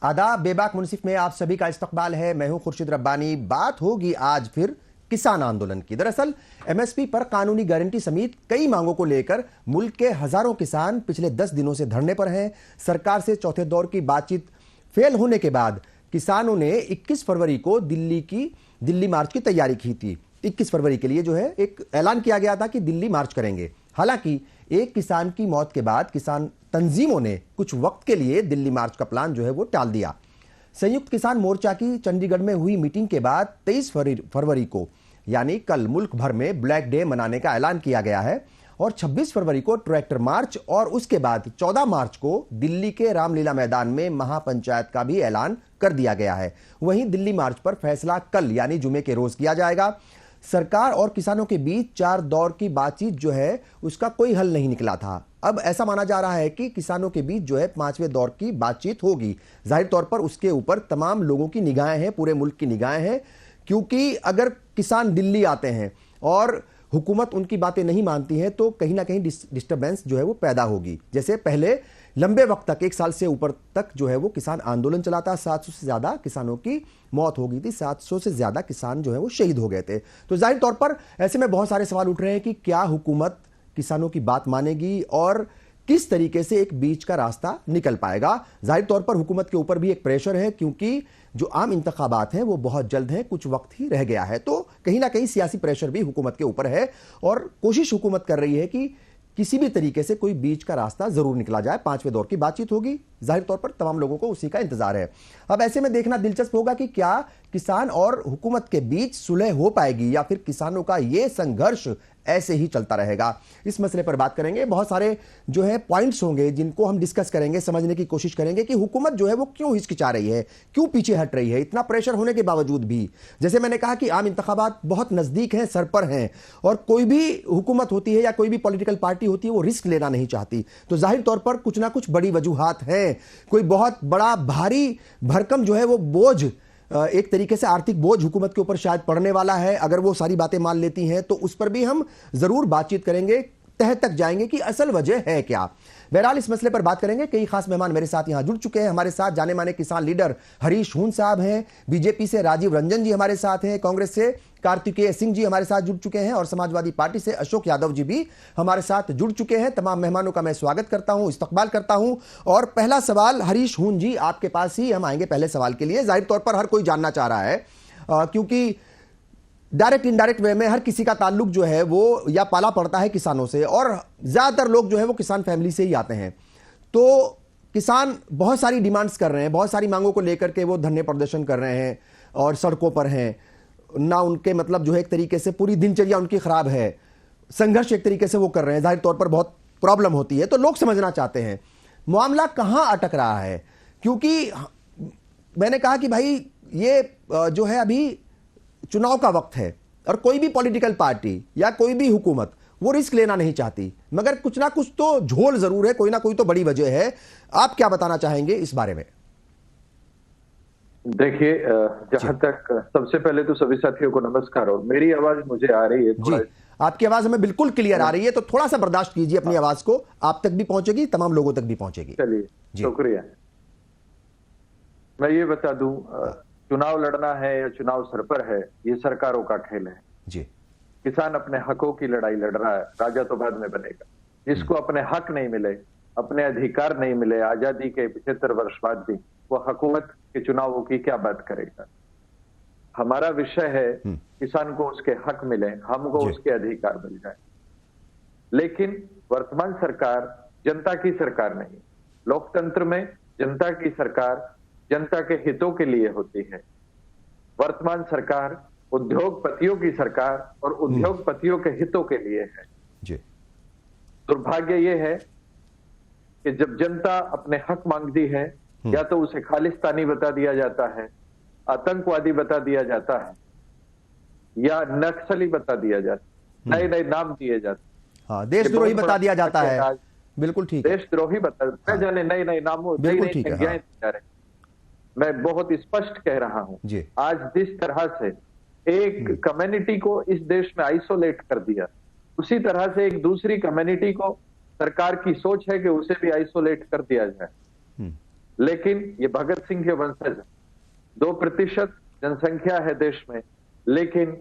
आदाब, बेबाक मुनसिफ में आप सभी का इस्तकबाल है। मैं हूं खुर्शीद रब्बानी। बात होगी आज फिर किसान आंदोलन की। दरअसल एमएसपी पर कानूनी गारंटी समेत कई मांगों को लेकर मुल्क के हजारों किसान पिछले 10 दिनों से धरने पर हैं। सरकार से चौथे दौर की बातचीत फेल होने के बाद किसानों ने 21 फरवरी को दिल्ली मार्च की तैयारी की थी। 21 फरवरी के लिए जो है एक ऐलान किया गया था कि दिल्ली मार्च करेंगे। हालांकि एक किसान की मौत के बाद किसान तंजीमों ने कुछ वक्त के लिए दिल्ली मार्च का प्लान जो है वो टाल दिया। संयुक्त किसान मोर्चा की चंडीगढ़ में हुई मीटिंग के बाद 23 फरवरी को यानी कल मुल्क भर में ब्लैक डे मनाने का ऐलान किया गया है और 26 फरवरी को ट्रैक्टर मार्च और उसके बाद 14 मार्च को दिल्ली के रामलीला मैदान में महापंचायत का भी ऐलान कर दिया गया है। वहीं दिल्ली मार्च पर फैसला कल यानी जुमे के रोज किया जाएगा। सरकार और किसानों के बीच 4 दौर की बातचीत जो है उसका कोई हल नहीं निकला था। अब ऐसा माना जा रहा है कि किसानों के बीच जो है 5वें दौर की बातचीत होगी। जाहिर तौर पर उसके ऊपर तमाम लोगों की निगाहें हैं, पूरे मुल्क की निगाहें हैं, क्योंकि अगर किसान दिल्ली आते हैं और हुकूमत उनकी बातें नहीं मानती है तो कहीं ना कहीं डिस्टर्बेंस जो है वो पैदा होगी। जैसे पहले लंबे वक्त तक 1 साल से ऊपर तक जो है वो किसान आंदोलन चलाता, 700 से ज्यादा किसानों की मौत हो गई थी, 700 से ज्यादा किसान जो है वो शहीद हो गए थे। तो जाहिर तौर पर ऐसे में बहुत सारे सवाल उठ रहे हैं कि क्या हुकूमत किसानों की बात मानेगी और किस तरीके से एक बीच का रास्ता निकल पाएगा। जाहिर तौर पर हुकूमत के ऊपर भी एक प्रेशर है, क्योंकि जो आम इंतखाबात हैं वो बहुत जल्द हैं, कुछ वक्त ही रह गया है। तो कहीं ना कहीं सियासी प्रेशर भी हुकूमत के ऊपर है और कोशिश हुकूमत कर रही है कि किसी भी तरीके से कोई बीच का रास्ता जरूर निकला जाए। 5वें दौर की बातचीत होगी, जाहिर तौर पर तमाम लोगों को उसी का इंतजार है। अब ऐसे में देखना दिलचस्प होगा कि क्या किसान और हुकूमत के बीच सुलह हो पाएगी या फिर किसानों का यह संघर्ष ऐसे ही चलता रहेगा। इस मसले पर बात करेंगे। बहुत सारे जो है पॉइंट्स होंगे जिनको हम डिस्कस करेंगे, समझने की कोशिश करेंगे कि हुकूमत जो है वो क्यों हिचकिचा रही है, क्यों पीछे हट रही है इतना प्रेशर होने के बावजूद भी। जैसे मैंने कहा कि आम इंतखाबात बहुत नजदीक हैं, सर पर हैं, और कोई भी हुकूमत होती है या कोई भी पॉलिटिकल पार्टी होती है वो रिस्क लेना नहीं चाहती। तो जाहिर तौर पर कुछ ना कुछ बड़ी वजूहात हैं। कोई बहुत बड़ा भारी भरकम जो है वो बोझ, एक तरीके से आर्थिक बोझ हुकूमत के ऊपर शायद पड़ने वाला है। अगर वो सारी बातें मान लेती हैं तो उस पर भी हम जरूर बातचीत करेंगे, तह तक जाएंगे कि असल वजह है क्या। बहरहाल इस मसले पर बात करेंगे। कई खास मेहमान मेरे साथ यहां जुड़ चुके हैं। हमारे साथ जाने माने किसान लीडर हरीश हून साहब हैं, बीजेपी से राजीव रंजन जी हमारे साथ हैं, कांग्रेस से कार्तिकेय सिंह जी हमारे साथ जुड़ चुके हैं और समाजवादी पार्टी से अशोक यादव जी भी हमारे साथ जुड़ चुके हैं। तमाम मेहमानों का मैं स्वागत करता हूं, इस्तकबाल करता हूं। और पहला सवाल हरीश हून जी आपके पास ही हम आएंगे पहले सवाल के लिए। जाहिर तौर पर हर कोई जानना चाह रहा है, क्योंकि डायरेक्ट इनडायरेक्ट वे में हर किसी का ताल्लुक जो है वो या पाला पड़ता है किसानों से, और ज्यादातर लोग जो है वो किसान फैमिली से ही आते हैं। तो किसान बहुत सारी डिमांड्स कर रहे हैं, बहुत सारी मांगों को लेकर के वो धरने प्रदर्शन कर रहे हैं और सड़कों पर हैं ना। उनके मतलब जो है एक तरीके से पूरी दिनचर्या उनकी खराब है, संघर्ष एक तरीके से वो कर रहे हैं। जाहिर तौर पर बहुत प्रॉब्लम होती है, तो लोग समझना चाहते हैं मामला कहां अटक रहा है। क्योंकि मैंने कहा कि भाई ये जो है अभी चुनाव का वक्त है और कोई भी पॉलिटिकल पार्टी या कोई भी हुकूमत वो रिस्क लेना नहीं चाहती, मगर कुछ ना कुछ तो झोल जरूर है, कोई ना कोई तो बड़ी वजह है। आप क्या बताना चाहेंगे इस बारे में? देखिए, जहां तक सबसे पहले तो सभी साथियों को नमस्कार। और मेरी आवाज मुझे आ रही है? जी, आपकी आवाज हमें बिल्कुल क्लियर आ रही है, तो थोड़ा सा बर्दाश्त कीजिए अपनी आवाज को, आप तक भी पहुंचेगी, तमाम लोगों तक भी पहुंचेगी। चलिए, शुक्रिया। मैं ये बता दूं, चुनाव लड़ना है या चुनाव सर पर है, ये सरकारों का खेल है जी। किसान अपने हकों की लड़ाई लड़ रहा है, राजा तो बाद में बनेगा। जिसको अपने हक नहीं मिले, अपने अधिकार नहीं मिले, आजादी के 75 वर्ष बाद भी, वो हुकूमत के चुनावों की क्या बात करेगा। हमारा विषय है किसान को उसके हक मिले, हमको उसके अधिकार मिल जाए। लेकिन वर्तमान सरकार जनता की सरकार नहीं। लोकतंत्र में जनता की सरकार जनता के हितों के लिए होती है। वर्तमान सरकार उद्योगपतियों की सरकार और उद्योगपतियों के हितों के लिए है जी। दुर्भाग्य यह है कि जब जनता अपने हक मांगती है, या तो उसे खालिस्तानी बता दिया जाता है, आतंकवादी बता दिया जाता है, या नक्सली बता दिया जाता है, नए नए नाम दिए जाते हैं। हाँ, देशद्रोही बता दिया जाता है। बिल्कुल ठीक है, देशद्रोही बता, जाने नए नए नामों, नई नई संज्ञाएं दी जा रही। मैं बहुत स्पष्ट कह रहा हूं, आज जिस तरह से एक कम्युनिटी को इस देश में आइसोलेट कर दिया, उसी तरह से एक दूसरी कम्युनिटी को सरकार की सोच है कि उसे भी आइसोलेट कर दिया जाए। लेकिन ये भगत सिंह के वंशज हैं। 2% जनसंख्या है देश में, लेकिन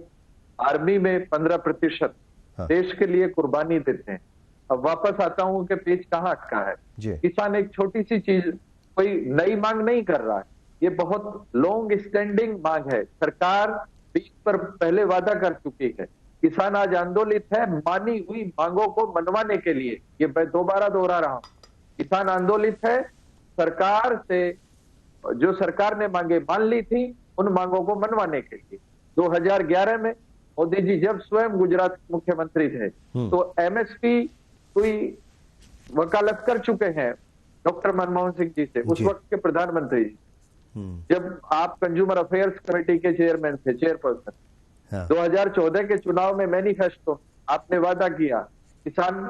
आर्मी में 15% देश के लिए कुर्बानी देते हैं। अब वापस आता हूं कि पेच कहां अटका है। किसान एक छोटी सी चीज, कोई नई मांग नहीं कर रहा है, ये बहुत लॉन्ग स्टैंडिंग मांग है। सरकार 20 पर पहले वादा कर चुकी है। किसान आज आंदोलित है मानी हुई मांगों को मनवाने के लिए। ये मैं दोबारा दोहरा रहा हूं, किसान आंदोलित है सरकार से, जो सरकार ने मांगे मान ली थी, उन मांगों को मनवाने के लिए। 2011 में मोदी जी जब स्वयं गुजरात मुख्यमंत्री थे तो एमएसपी हुई वकालत कर चुके हैं डॉक्टर मनमोहन सिंह जी से, उस वक्त के प्रधानमंत्री जी, जब आप कंज्यूमर अफेयर्स कमेटी के चेयरमैन थे, चेयरपर्सन। 2014 के चुनाव में मैनिफेस्टो आपने वादा किया किसान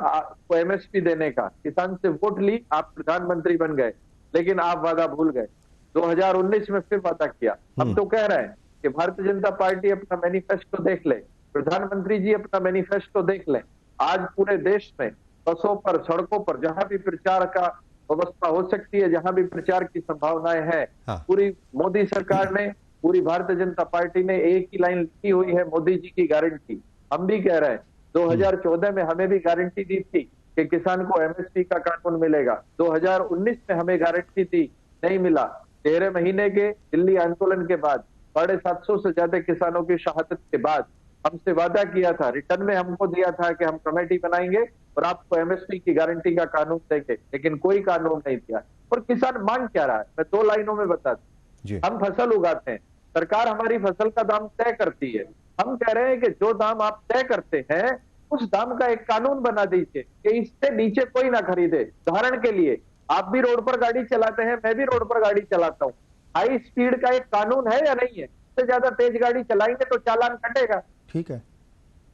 को एमएसपी देने का, किसान से वोट ली, आप प्रधानमंत्री बन गए, लेकिन आप वादा भूल गए। 2019 में फिर वादा किया। हम तो कह रहे हैं कि भारतीय जनता पार्टी अपना मैनिफेस्टो देख ले, प्रधानमंत्री जी अपना मैनिफेस्टो देख ले। आज पूरे देश में बसों पर, सड़कों पर, जहां भी प्रचार का व्यवस्था हो सकती है, जहां भी प्रचार की संभावनाएं हैं, पूरी मोदी सरकार ने, पूरी भारतीय जनता पार्टी ने एक ही लाइन लिखी हुई है, मोदी जी की गारंटी। हम भी कह रहे हैं 2014 में हमें भी गारंटी दी थी कि किसान को एमएसपी का कानून मिलेगा। 2019 में हमें गारंटी दी, नहीं मिला। 13 महीने के दिल्ली आंदोलन के बाद 750 से ज्यादा किसानों की शहादत के बाद हमसे वादा किया था, रिटर्न में हमको दिया था कि हम कमेटी बनाएंगे और आपको एमएसपी की गारंटी का कानून देंगे, लेकिन कोई कानून नहीं दिया। और किसान मांग क्या रहा है, मैं 2 लाइनों में बता दूं। हम फसल उगाते हैं, सरकार हमारी फसल का दाम तय करती है। हम कह रहे हैं कि जो दाम आप तय करते हैं उस दाम का एक कानून बना दीजिए कि इससे नीचे कोई ना खरीदे। उदाहरण के लिए आप भी रोड पर गाड़ी चलाते हैं, मैं भी रोड पर गाड़ी चलाता हूँ। हाई स्पीड का एक कानून है या नहीं है? इससे ज्यादा तेज गाड़ी चलाएंगे तो चालान कटेगा। ठीक है,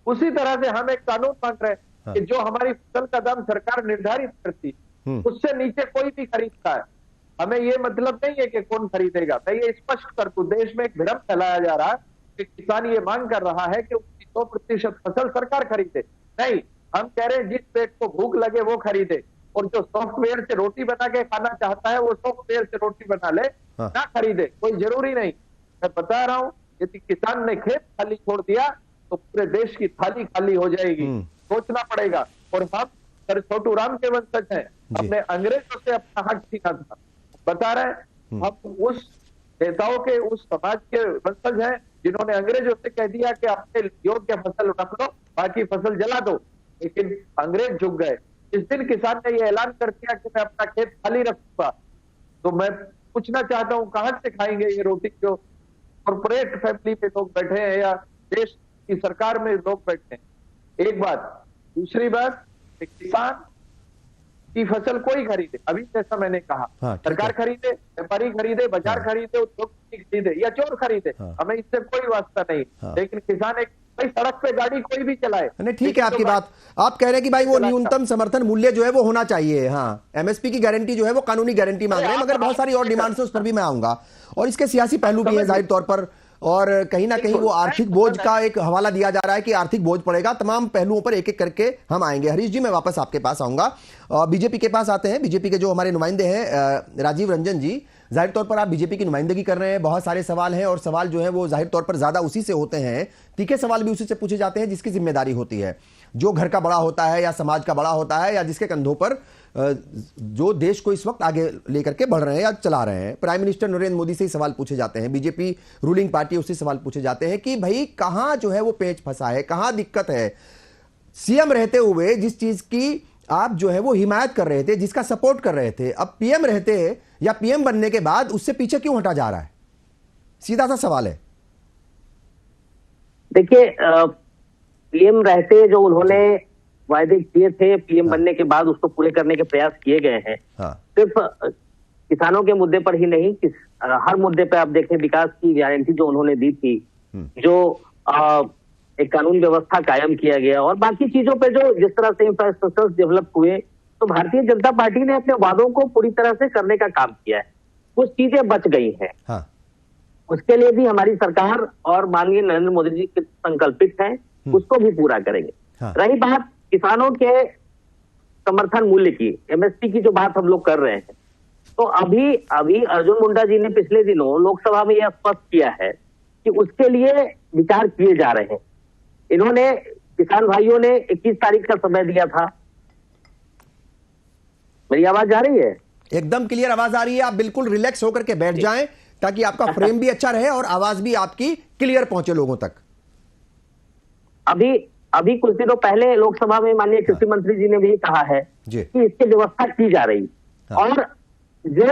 उसी तरह से हम एक कानून मांग रहे हैं कि जो हमारी फसल का दाम सरकार निर्धारित करती उससे नीचे कोई भी खरीदता है, हमें ये मतलब नहीं है कि कौन खरीदेगा। मैं ये स्पष्ट कर दूं, देश में एक भ्रम फैलाया जा रहा है कि किसान ये मांग कर रहा है कि उसकी 100% फसल सरकार खरीदे। नहीं, हम कह रहे हैं जिस पेट को भूख लगे वो खरीदे, और जो सॉफ्टवेयर से रोटी बना के खाना चाहता है वो सॉफ्टवेयर से रोटी बना ले, ना खरीदे, कोई जरूरी नहीं। मैं बता रहा हूं, यदि किसान ने खेत खाली छोड़ दिया तो पूरे देश की थाली खाली हो जाएगी। सोचना पड़ेगा। और हम सर छोटू राम के वंशज हैं, हमने अंग्रेजों से अपना हक छीना था। बता रहे हैं हम उस नेताओं के, उस समाज के वंशज हैं जिन्होंने अंग्रेजों से कह दिया कि अपने योग्य फसल रख लो, बाकी फसल जला दो, लेकिन अंग्रेज झुक गए। इस दिन किसान ने ये ऐलान कर दिया कि मैं अपना खेत खाली रखूंगा, तो मैं पूछना चाहता हूं कहां से खाएंगे ये रोटी? जो कॉर्पोरेट फैमिली में लोग बैठे हैं या देश की सरकार में लोग बैठे हैं। एक बात। दूसरी बात, किसान की फसल कोई खरीदे, अभी जैसा मैंने कहा, सरकार खरीदे, व्यापारी खरीदे, बाजार खरीदे, उद्योग खरीदे या चोर खरीदे, हमें इससे कोई वास्ता नहीं। लेकिन किसान एक, भाई सड़क पे गाड़ी कोई भी चलाए, नहीं ठीक है आपकी बात। आप कह रहे हैं कि भाई वो न्यूनतम समर्थन मूल्य जो है वो होना चाहिए। हाँ, एमएसपी की गारंटी जो है वो कानूनी गारंटी मांग रहे हैं, मगर बहुत सारी और डिमांड्स है, उस पर भी मैं आऊंगा। और इसके सियासी पहलू भी है जाहिर तौर पर, और कहीं ना कहीं वो आर्थिक बोझ का एक हवाला दिया जा रहा है कि आर्थिक बोझ पड़ेगा। तमाम पहलुओं पर एक एक करके हम आएंगे। हरीश जी, मैं वापस आपके पास आऊंगा। बीजेपी के पास आते हैं। बीजेपी के जो हमारे नुमाइंदे हैं राजीव रंजन जी, जाहिर तौर पर आप बीजेपी की नुमाइंदगी कर रहे हैं, बहुत सारे सवाल हैं और सवाल जो है वो जाहिर तौर पर ज्यादा उसी से होते हैं, तीखे सवाल भी उसी से पूछे जाते हैं जिसकी जिम्मेदारी होती है, जो घर का बड़ा होता है या समाज का बड़ा होता है या जिसके कंधों पर जो देश को इस वक्त आगे लेकर के बढ़ रहे हैं या चला रहे हैं। प्राइम मिनिस्टर नरेंद्र मोदी से ही सवाल पूछे जाते हैं, बीजेपी रूलिंग पार्टी उससे सवाल पूछे जाते हैं कि भाई कहां जो है वो पेच फंसा है, कहां दिक्कत है। सीएम रहते हुए जिस चीज की आप जो है वो हिमायत कर रहे थे, जिसका सपोर्ट कर रहे थे, अब पीएम रहते या पीएम बनने के बाद उससे पीछे क्यों हटा जा रहा है? सीधा सा सवाल है। देखिए, पीएम रहते जो उन्होंने वायदे किए थे पीएम बनने के बाद उसको पूरे करने के प्रयास किए गए हैं। सिर्फ किसानों के मुद्दे पर ही नहीं, हर मुद्दे पर आप देखें विकास की गारंटी जो उन्होंने दी थी, जो एक कानून व्यवस्था कायम किया गया और बाकी चीजों पे जो जिस तरह से इंफ्रास्ट्रक्चर डेवलप हुए, तो भारतीय जनता पार्टी ने अपने वादों को पूरी तरह से करने का काम किया है। कुछ चीजें बच गई हैं, उसके लिए भी हमारी सरकार और माननीय नरेंद्र मोदी जी संकल्पित हैं, उसको भी पूरा करेंगे। रही बात किसानों के समर्थन मूल्य की, एमएसपी की जो बात हम लोग कर रहे हैं, तो अभी अभी अर्जुन मुंडा जी ने पिछले दिनों लोकसभा में यह स्पष्ट किया है कि उसके लिए विचार किए जा रहे हैं। इन्होंने, किसान भाइयों ने 21 तारीख का समय दिया था। मेरी आवाज आ रही है? एकदम क्लियर आवाज आ रही है। आप बिल्कुल रिलैक्स होकर के बैठ जाएं ताकि आपका फ्रेम भी अच्छा रहे और आवाज भी आपकी क्लियर पहुंचे लोगों तक। अभी कुछ दिनों पहले लोकसभा में माननीय कृषि मंत्री जी ने भी कहा है कि इसकी व्यवस्था की जा रही। और जो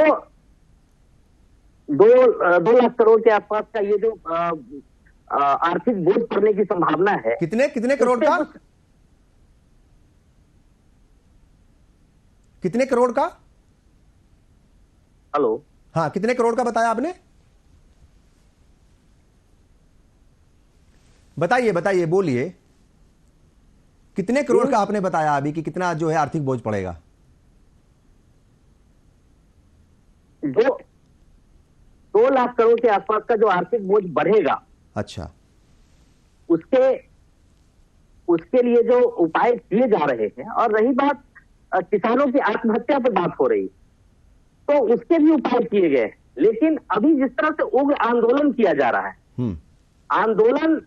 2 लाख करोड़ के आसपास का ये जो आर्थिक बोझ पड़ने की संभावना है, कितने करोड़ का? कितने करोड़ का? हेलो, हाँ, कितने करोड़ का बताया आपने? बताइए बोलिए, कितने करोड़ का आपने बताया अभी कि कितना जो है आर्थिक बोझ पड़ेगा? जो 2 लाख करोड़ के आसपास का जो आर्थिक बोझ बढ़ेगा, अच्छा, उसके लिए जो उपाय किए जा रहे हैं। और रही बात किसानों की आत्महत्या पर बात हो रही, तो उसके भी उपाय किए गए। लेकिन अभी जिस तरह से उग्र आंदोलन किया जा रहा है, आंदोलन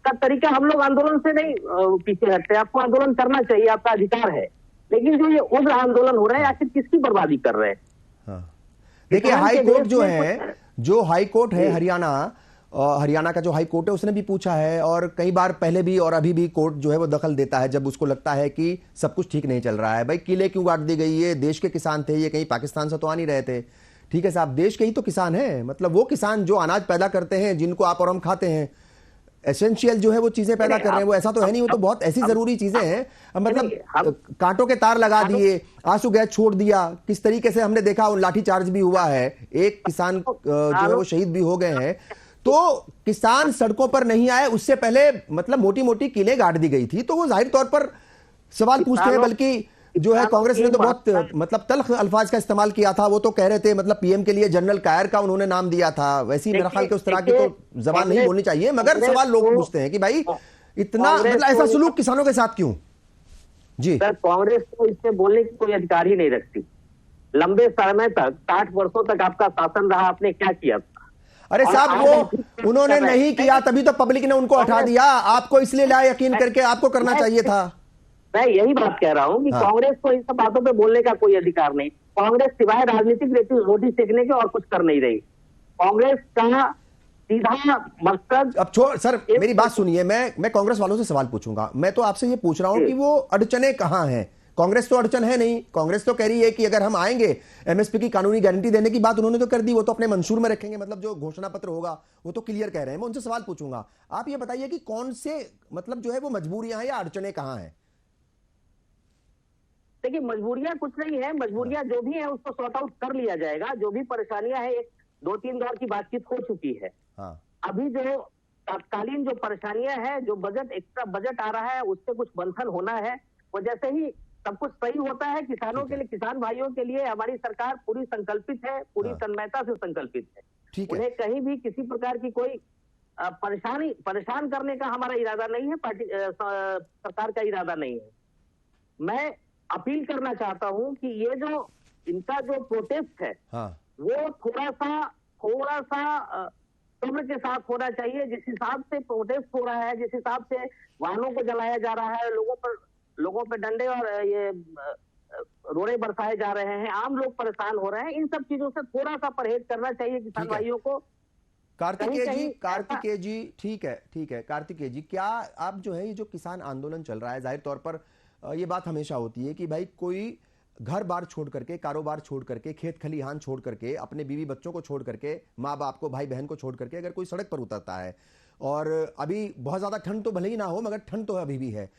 का तरीका, हम लोग आंदोलन से नहीं पीछे हटते। आपको आंदोलन करना चाहिए, आपका अधिकार है। लेकिन जो ये उग्र आंदोलन हो रहा है, आखिर किसकी बर्बादी कर रहे हैं? देखिए, हाई कोर्ट जो हाई कोर्ट है हरियाणा का जो हाई कोर्ट है, उसने भी पूछा है और कई बार पहले भी और अभी भी कोर्ट जो है वो दखल देता है जब उसको लगता है कि सब कुछ ठीक नहीं चल रहा है। भाई, किले क्यों काट दी गई? ये देश के किसान थे, ये कहीं पाकिस्तान से तो आ नहीं रहे थे। ठीक है साहब, देश के ही तो किसान हैं। मतलब वो किसान जो अनाज पैदा करते हैं, जिनको आप और हम खाते हैं, एसेंशियल जो है वो चीजें पैदा कर रहे हैं। वो ऐसा तो है नहीं, वो तो बहुत ऐसी जरूरी चीजें हैं। मतलब कांटों के तार लगा दिए, आंसू गैस छोड़ दिया, किस तरीके से हमने देखा, लाठी चार्ज भी हुआ है, एक किसान जो है वो शहीद भी हो गए हैं। तो किसान सड़कों पर नहीं आए, उससे पहले मतलब मोटी मोटी किलें गाड़ दी गई थी। तो वो जाहिर तौर पर सवाल पूछते हैं। बल्कि जो है कांग्रेस ने तो बहुत मतलब तल्ख अल्फाज का इस्तेमाल किया था। वो तो कह रहे थे, मतलब पीएम के लिए जनरल कायर का उन्होंने नाम दिया था। वैसे ही मेरा ख्याल कि उस तरह की तो जबान नहीं बोलनी चाहिए, मगर सवाल लोग पूछते हैं कि भाई इतना मतलब ऐसा सुलूक किसानों के साथ क्यों? जी सर, कांग्रेस को इससे बोलने की कोई अधिकार ही नहीं रखती। लंबे समय तक, 60 वर्षों तक आपका शासन रहा, आपने क्या किया? अरे साहब, वो उन्होंने नहीं किया, तभी तो पब्लिक ने उनको हटा दिया। आपको इसलिए लाया यकीन करके, आपको करना चाहिए था। मैं यही बात कह रहा हूं कि कांग्रेस को इन सब बातों पे बोलने का कोई अधिकार नहीं। कांग्रेस सिवाय राजनीतिक रोटी सेकने के और कुछ कर नहीं रही। कांग्रेस का सीधा मकसद, अब छोड़ सर, मेरी बात सुनिए। मैं कांग्रेस वालों से सवाल पूछूंगा। मैं तो आपसे ये पूछ रहा हूं कि वो अड़चने कहां हैं? कांग्रेस तो अड़चन है नहीं। कांग्रेस तो कह रही है कि अगर हम आएंगे, एमएसपी की कानूनी गारंटी देने की बात उन्होंने तो कर दी, वो तो अपने मंशूर में रखेंगे। मतलब जो घोषणा पत्र होगा वो तो क्लियर कह रहे हैं। मैं उनसे सवाल पूछूंगा, आप ये बताइए कि कौन से मतलब जो है वो मजबूरियां हैं या अड़चने कहां हैं? देखिए, मजबूरियां कुछ नहीं है। मजबूरियां जो भी है उसको सॉर्ट आउट कर लिया जाएगा। जो भी परेशानियां है, 2-3 दौर की बातचीत हो चुकी है। अभी जो तत्कालीन जो परेशानियां हैं, जो बजट, एक्स्ट्रा बजट आ रहा है, उससे कुछ मंथन होना है। वो जैसे ही सब कुछ सही होता है, किसानों के लिए, किसान भाइयों के लिए हमारी सरकार पूरी संकल्पित है, पूरी तन्मयता से संकल्पित है। उन्हें कहीं भी किसी प्रकार की कोई परेशान करने का हमारा इरादा नहीं है, पार्टी सरकार का इरादा नहीं है। मैं अपील करना चाहता हूं कि ये जो इनका जो प्रोटेस्ट है, वो थोड़ा सा सब्र के साथ होना चाहिए। जिस हिसाब से प्रोटेस्ट हो रहा है, जिस हिसाब से वाहनों को जलाया जा रहा है, लोगों पर डंडे और ये रोड़े बरसाए जा रहे हैं, आम लोग परेशान हो रहे हैं, इन सब चीजों से थोड़ा सा परहेज करना चाहिए किसान भाइयों को। कार्तिकेय जी, ठीक है कार्तिकेय जी, क्या आप जो है ये जो किसान आंदोलन चल रहा है, जाहिर तौर पर ये बात हमेशा होती है कि भाई कोई घर बार छोड़ करके, कारोबार छोड़ करके, खेत खलिहान छोड़ करके, अपने बीवी बच्चों को छोड़ करके, माँ बाप को, भाई बहन को छोड़ करके अगर कोई सड़क पर उतरता है, और अभी बहुत ज्यादा ठंड तो भले ही ना हो, मगर ठंड तो अभी भी है,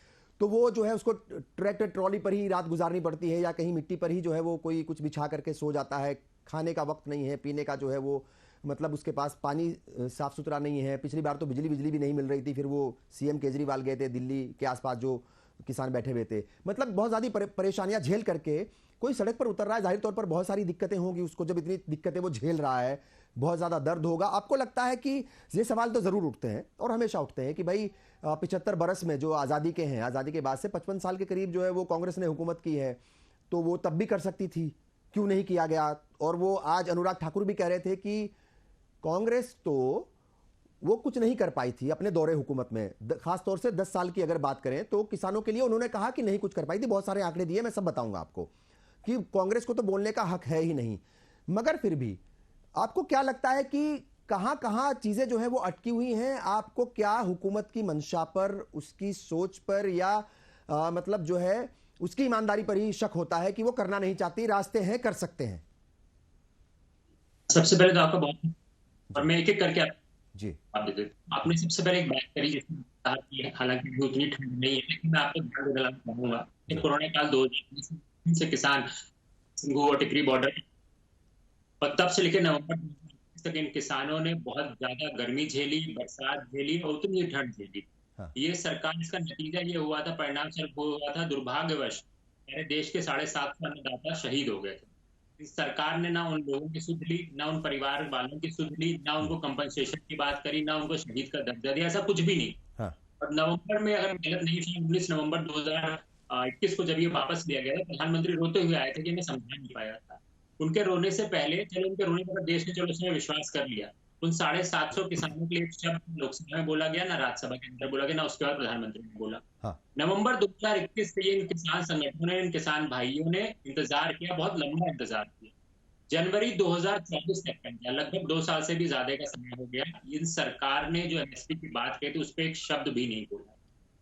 तो वो जो है उसको ट्रैक्टर ट्रॉली पर ही रात गुजारनी पड़ती है, या कहीं मिट्टी पर ही जो है वो कोई कुछ बिछा करके सो जाता है। खाने का वक्त नहीं है, पीने का जो है वो मतलब उसके पास पानी साफ सुथरा नहीं है। पिछली बार तो बिजली भी नहीं मिल रही थी, फिर वो सीएम केजरीवाल गए थे दिल्ली के आसपास, जो किसान बैठे हुए थे। मतलब बहुत ज़्यादा परेशानियां झेल करके कोई सड़क पर उतर रहा है, जाहिर तौर पर बहुत सारी दिक्कतें होंगी उसको। जब इतनी दिक्कतें वो झेल रहा है, बहुत ज़्यादा दर्द होगा। आपको लगता है कि ये सवाल तो ज़रूर उठते हैं और हमेशा उठते हैं कि भाई 75 बरस में जो आज़ादी के हैं, आज़ादी के बाद से 55 साल के करीब जो है वो कांग्रेस ने हुकूमत की है, तो वो तब भी कर सकती थी, क्यों नहीं किया गया? और वो आज अनुराग ठाकुर भी कह रहे थे कि कांग्रेस तो वो कुछ नहीं कर पाई थी अपने दौरे हुकूमत में, खासतौर से 10 साल की अगर बात करें तो किसानों के लिए उन्होंने कहा कि नहीं कुछ कर पाई थी। बहुत सारे आंकड़े दिए, मैं सब बताऊंगा आपको कि कांग्रेस को तो बोलने का हक है ही नहीं। मगर फिर भी आपको क्या लगता है कि कहां कहां चीजें जो है वो अटकी हुई हैं? आपको क्या हुकूमत की मंशा पर, उसकी सोच पर, या मतलब जो है उसकी ईमानदारी पर ही शक होता है कि वो करना नहीं चाहती, रास्ते हैं, कर सकते हैं? सबसे पहले तो आपका बहुत, और मैं एक एक करके जी आप देते। आपने सबसे पहले एक बात करी जिसमें कहा कि हालांकि उतनी ठंड नहीं है, लेकिन मैं आपको ध्यान दिलाना चाहूंगा कि कोरोना काल 2020 से किसान सिंघू और टिकरी बॉर्डर, और तब से लेकर नवंबर तक इन किसानों ने बहुत ज्यादा गर्मी झेली, बरसात झेली और उतनी ही ठंड झेली। हाँ। ये सरकार, इसका नतीजा ये हुआ था, परिणाम स्वरूप हुआ था, दुर्भाग्यवश मेरे देश के 750 अन्नदाता शहीद हो गए थे। इस सरकार ने ना उन लोगों की सुध ली, ना उन परिवार वालों की सुध ली, ना उनको कंपनसेशन की बात करी, ना उनको शहीद का दर्जा दिया, ऐसा कुछ भी नहीं। हाँ। और नवंबर में, अगर गलत नहीं थी, 19 नवंबर 2021 को जब ये वापस लिया गया था, प्रधानमंत्री रोते हुए आए थे कि मैं समझा नहीं पाया था। उनके रोने से पहले, चलो उनके रोने पर देश ने चलो उसमें विश्वास कर लिया, उन 750 किसानों के लिए एक शब्द लोकसभा में बोला गया, ना राज्यसभा के अंदर बोला गया, ना उसके बाद प्रधानमंत्री ने बोला। हाँ। नवंबर 2021 से इन किसान संगठनों ने, इन किसान भाइयों ने इंतजार किया, बहुत लंबा इंतजार किया। जनवरी 2024 तक पहुंचा, लगभग 2 साल से भी ज्यादा का समय हो गया। इन सरकार ने जो एमएसपी की बात कही थी उस पर एक शब्द भी नहीं बोला।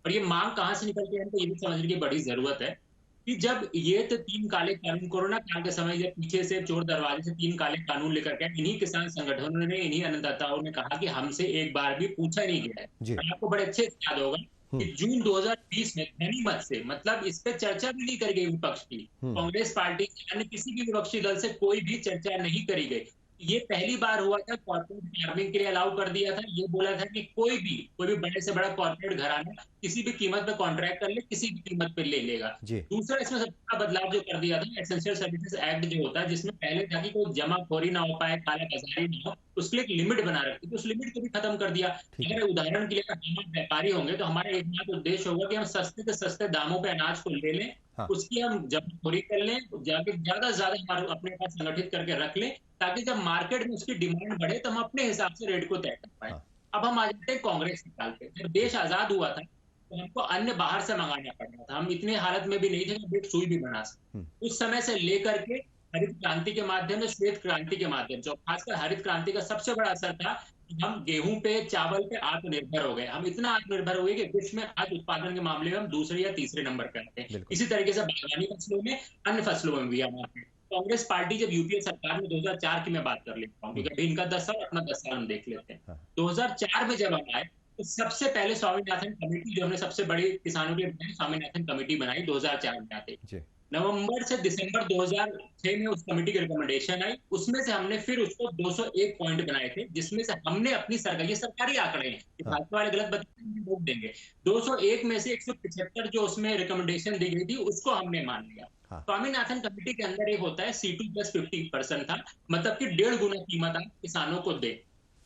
और ये मांग कहां से निकलती है, हमको ये भी समझने की बड़ी जरूरत है कि जब ये तो 3 काले कानून, कोरोना काल के समय जब पीछे से चोर दरवाजे से 3 काले कानून लेकर के, इन्हीं किसान संगठनों ने, इन्हीं अन्नदाताओं ने कहा कि हमसे एक बार भी पूछा नहीं गया है। आपको बड़े अच्छे से याद होगा कि जून 2020 में ध्वनिमत से, मतलब इस पे चर्चा भी नहीं करी गई विपक्ष की, कांग्रेस पार्टी अन्य किसी भी विपक्षी दल से कोई भी चर्चा नहीं करी गई। ये पहली बार हुआ था, कॉर्पोरेट फार्मिंग के लिए अलाउ कर दिया था। ये बोला था कि कोई भी बड़े से बड़ा कॉर्पोरेट घराना किसी भी कीमत पे कॉन्ट्रैक्ट कर ले, किसी भी कीमत पे ले लेगा। दूसरा, इसमें सबसे बड़ा बदलाव जो कर दिया था, एसेंशियल सर्विसेज एक्ट जो होता है, जिसमें पहले था कि कोई जमाखोरी ना हो पाए, काला बाजारी ना हो, उसके लिए एक लिमिट बना रखी थी, उस लिमिट को भी खत्म कर दिया। अगर उदाहरण के लिए हम व्यापारी होंगे तो हमारा एकमात्र उद्देश्य होगा कि हम सस्ते से सस्ते दामों पे अनाज को ले लें, उसकी हम जमाखोरी कर लें, जाके ज्यादा से ज्यादा अपने पास संगठित करके रख लें, ताकि जब मार्केट में उसकी डिमांड बढ़े तो हम अपने हिसाब से रेट को तय कर पाए। अब हम आ जाते हैं कांग्रेस के काल पे। जब देश आजाद हुआ था तो हमको अन्न बाहर से मंगाना पड़ रहा था, हम इतने हालत में भी नहीं थे कि एक सुई भी बना सके। उस समय से लेकर के हरित क्रांति के माध्यम से श्वेत क्रांति के माध्यम से, खासकर हरित क्रांति का सबसे बड़ा असर था कि हम गेहूं पे, चावल पे आत्मनिर्भर हो गए। हम इतना आत्मनिर्भर हो गए कि विश्व में आज उत्पादन के मामले में हम दूसरे या तीसरे नंबर पे आते हैं। इसी तरीके से बागवानी फसलों में, अन्य फसलों में भी हम आते हैं। कांग्रेस पार्टी जब यूपीए सरकार में 2004 की मैं बात कर लेता हूँ, क्योंकि अभी इनका 10 साल, अपना 10 साल हम देख लेते हैं। 2004 में जब हम आए तो सबसे पहले स्वामीनाथन कमेटी, जो हमने सबसे बड़ी किसानों के लिए स्वामीनाथन कमेटी बनाई, 2004 में आते। नवंबर से दिसंबर 2006 में उस कमेटी की रिकमेंडेशन आई, उसमें से हमने फिर उसको 201 पॉइंट बनाए थे, जिसमें से हमने अपनी सरकार, ये सरकारी आंकड़े हैं, भाजपा वाले गलत बताते वोट देंगे, 201 में से 175 जो उसमें रिकमेंडेशन दी गई थी उसको हमने मान लिया। स्वामीनाथन कमेटी के अंदर एक होता है C2 + 50% था, मतलब कि 1.5 गुना कीमत आप किसानों को दे।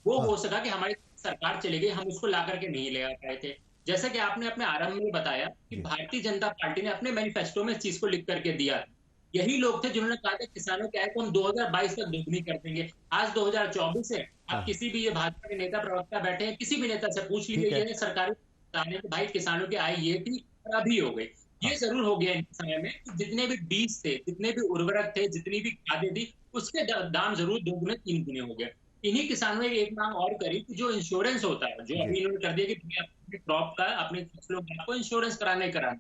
वो हो सका कि हमारी सरकार चली गई, हम उसको ला करके नहीं ले आ पाए थे। जैसा कि आपने अपने आरंभ में बताया कि भारतीय जनता पार्टी ने अपने मैनिफेस्टो में इस चीज को लिख करके दिया। यही लोग थे जिन्होंने कहा था किसानों की आय को हम 2022 तक दोगुनी कर देंगे। आज 2024 है, आप किसी भी, ये भाजपा के नेता प्रवक्ता बैठे हैं, किसी भी नेता से पूछ लीजिए, ये सरकारी बताने कि भाई किसानों की आय ये थी और अभी हो गई। ये जरूर हो गया इन समय में कि जितने भी बीज थे, जितने भी उर्वरक थे, जितनी भी खादें थी, उसके दाम जरूर 2 गुने 3 गुने हो गए। इन्हीं किसानों ने एक मांग और करी कि जो इंश्योरेंस होता है, जो अभी इन्होंने कर दिया कि अपने क्रॉप का, अपने फसलों का आपको इंश्योरेंस कराना,